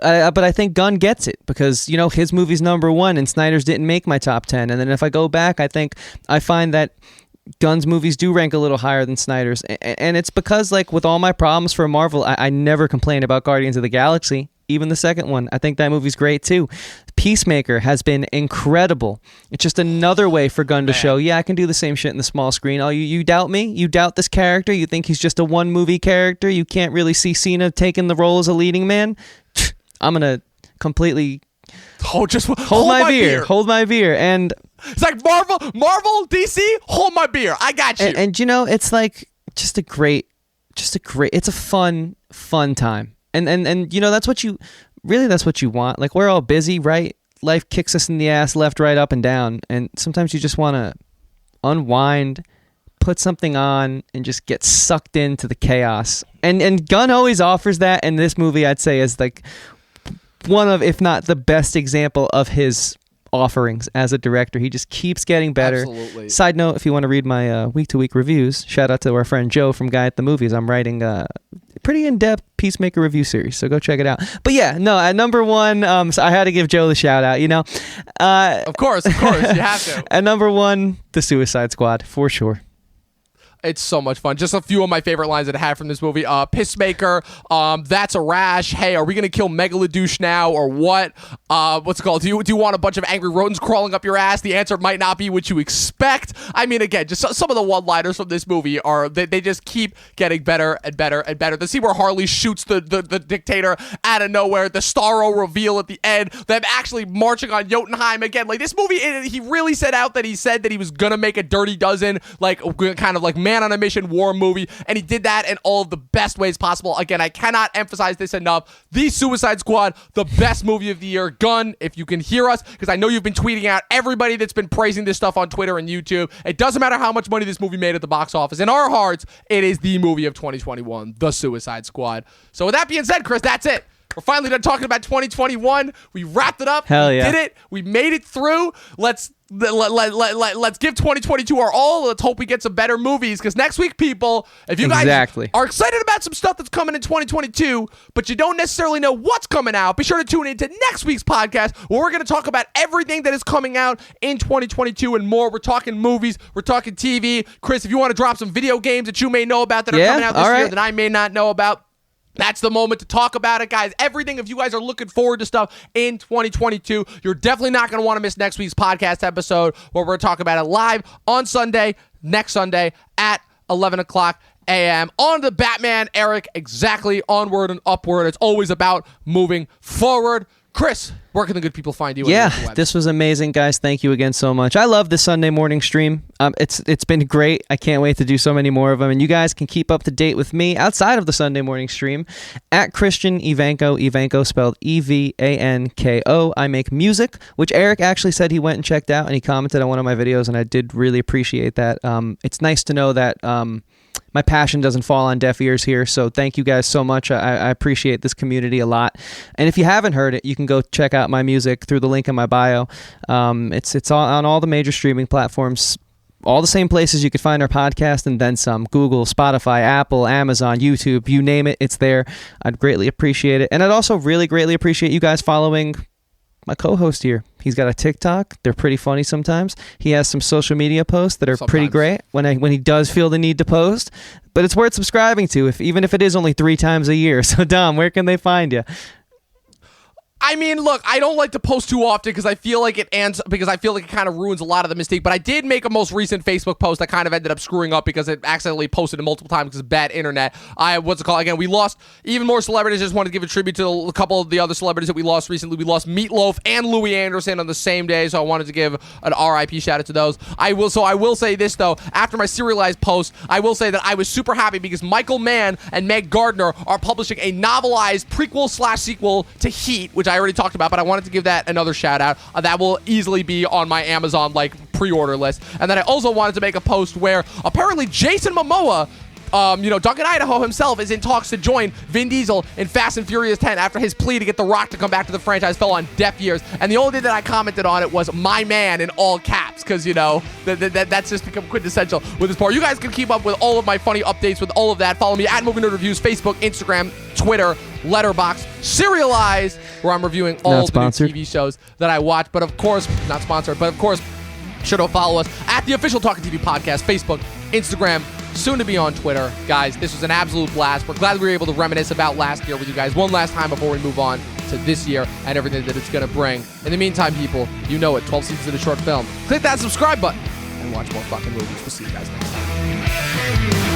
But I think Gunn gets it because, his movie's number one and Snyder's didn't make my top 10. And then if I go back, I find that Gunn's movies do rank a little higher than Snyder's. And it's because, like, with all my problems for Marvel, I never complain about Guardians of the Galaxy. Even the second one. I think that movie's great too. Peacemaker has been incredible. It's just another way for Gunn to show, I can do the same shit in the small screen. Oh, you doubt me? You doubt this character? You think he's just a one movie character? You can't really see Cena taking the role as a leading man? I'm going to completely
hold
my beer. Hold my beer. And
it's like Marvel, DC, hold my beer. I got you.
And it's like just a great, it's a fun time. And that's what you want. Like, we're all busy, right? Life kicks us in the ass left, right, up, and down. And sometimes you just want to unwind, put something on, and just get sucked into the chaos. And Gunn always offers that. And this movie, I'd say, is like one of, if not the best example of his offerings as a director. He just keeps getting better.
Absolutely.
Side note, if you want to read my week-to-week reviews, shout out to our friend Joe from Guy at the Movies. I'm writing a pretty in-depth Peacemaker review series, so go check it out. But yeah, no, at number one, so I had to give Joe the shout out,
Of course, you have to.
At number one, The Suicide Squad, for sure.
It's so much fun. Just a few of my favorite lines that I had from this movie. Peacemaker, that's a rash. Hey, are we going to kill Megalodouche now or what? What's it called? Do you want a bunch of angry rodents crawling up your ass? The answer might not be what you expect. I mean, again, just some of the one-liners from this movie are, they just keep getting better and better and better. The scene where Harley shoots the dictator out of nowhere, the Starro reveal at the end, them actually marching on Jotunheim again. Like, this movie, he really set out that he said that he was going to make a Dirty Dozen, like, kind of like man on a mission war movie, and he did that in all of the best ways possible. Again, I cannot emphasize this enough. The Suicide Squad, the best movie of the year. Gunn, if you can hear us, because I know you've been tweeting out everybody that's been praising this stuff on Twitter and YouTube. It doesn't matter how much money this movie made at the box office. In our hearts, it is the movie of 2021, The Suicide Squad. So with that being said, Chris, that's it. We're finally done talking about 2021. We wrapped it up.
Hell
we
yeah.
did it. We made it through. Let's give 2022 our all. Let's hope we get some better movies, because next week, people, if you guys are excited about some stuff that's coming in 2022, but you don't necessarily know what's coming out, be sure to tune into next week's podcast, where we're going to talk about everything that is coming out in 2022 and more. We're talking movies, we're talking TV. Chris, if you want to drop some video games that you may know about that are coming out this year that I may not know about, that's the moment to talk about it, guys. Everything, if you guys are looking forward to stuff in 2022, you're definitely not going to want to miss next week's podcast episode, where we're talking about it live on Sunday, next Sunday at 11 o'clock a.m. on the Batman Eric, exactly, onward and upward. It's always about moving forward. Chris, where can the good people find you?
Yeah, this was amazing, guys. Thank you again so much. I love the Sunday morning stream. It's been great. I can't wait to do so many more of them. And you guys can keep up to date with me outside of the Sunday morning stream at Christian Evanko. Evanko spelled Evanko. I make music, which Eric actually said he went and checked out, and he commented on one of my videos, and I did really appreciate that. It's nice to know that my passion doesn't fall on deaf ears here, so thank you guys so much. I appreciate this community a lot. And if you haven't heard it, you can go check out my music through the link in my bio. It's on all the major streaming platforms, all the same places you could find our podcast and then some. Google, Spotify, Apple, Amazon, YouTube, you name it, it's there. I'd greatly appreciate it. And I'd also really greatly appreciate you guys following my co-host here. He's got a TikTok. They're pretty funny sometimes. He has some social media posts that are pretty great when he does feel the need to post. But it's worth subscribing to, even if it is only 3 times a year. So, Dom, where can they find you?
I mean, look, I don't like to post too often because I feel like it kind of ruins a lot of the mystique. But I did make a most recent Facebook post that kind of ended up screwing up because it accidentally posted it multiple times because of bad internet. Again, we lost even more celebrities. I just wanted to give a tribute to a couple of the other celebrities that we lost recently. We lost Meatloaf and Louis Anderson on the same day, so I wanted to give an RIP shout out to those. I will say this, though. After my serialized post, I will say that I was super happy because Michael Mann and Meg Gardner are publishing a novelized prequel/sequel to Heat, which I already talked about, but I wanted to give that another shout out. That will easily be on my Amazon pre-order list. And then I also wanted to make a post where apparently Jason Momoa, Duncan Idaho himself, is in talks to join Vin Diesel in Fast and Furious 10 after his plea to get The Rock to come back to the franchise fell on deaf ears. And the only thing that I commented on it was "my man" in all caps because, that's just become quintessential with this part. You guys can keep up with all of my funny updates with all of that. Follow me at Movie Nerd Reviews, Facebook, Instagram, Twitter, Letterboxd, Serialized, where I'm reviewing all the new TV shows that I watch. But of course, not sponsored, but of course, sure to follow us at the official Talking TV Podcast, Facebook, Instagram, soon to be on Twitter. Guys, this was an absolute blast. We're glad we were able to reminisce about last year with you guys one last time before we move on to this year and everything that it's going to bring. In the meantime, people, you know it, 12 seasons in a short film. Click that subscribe button and watch more fucking movies. We'll see you guys next time.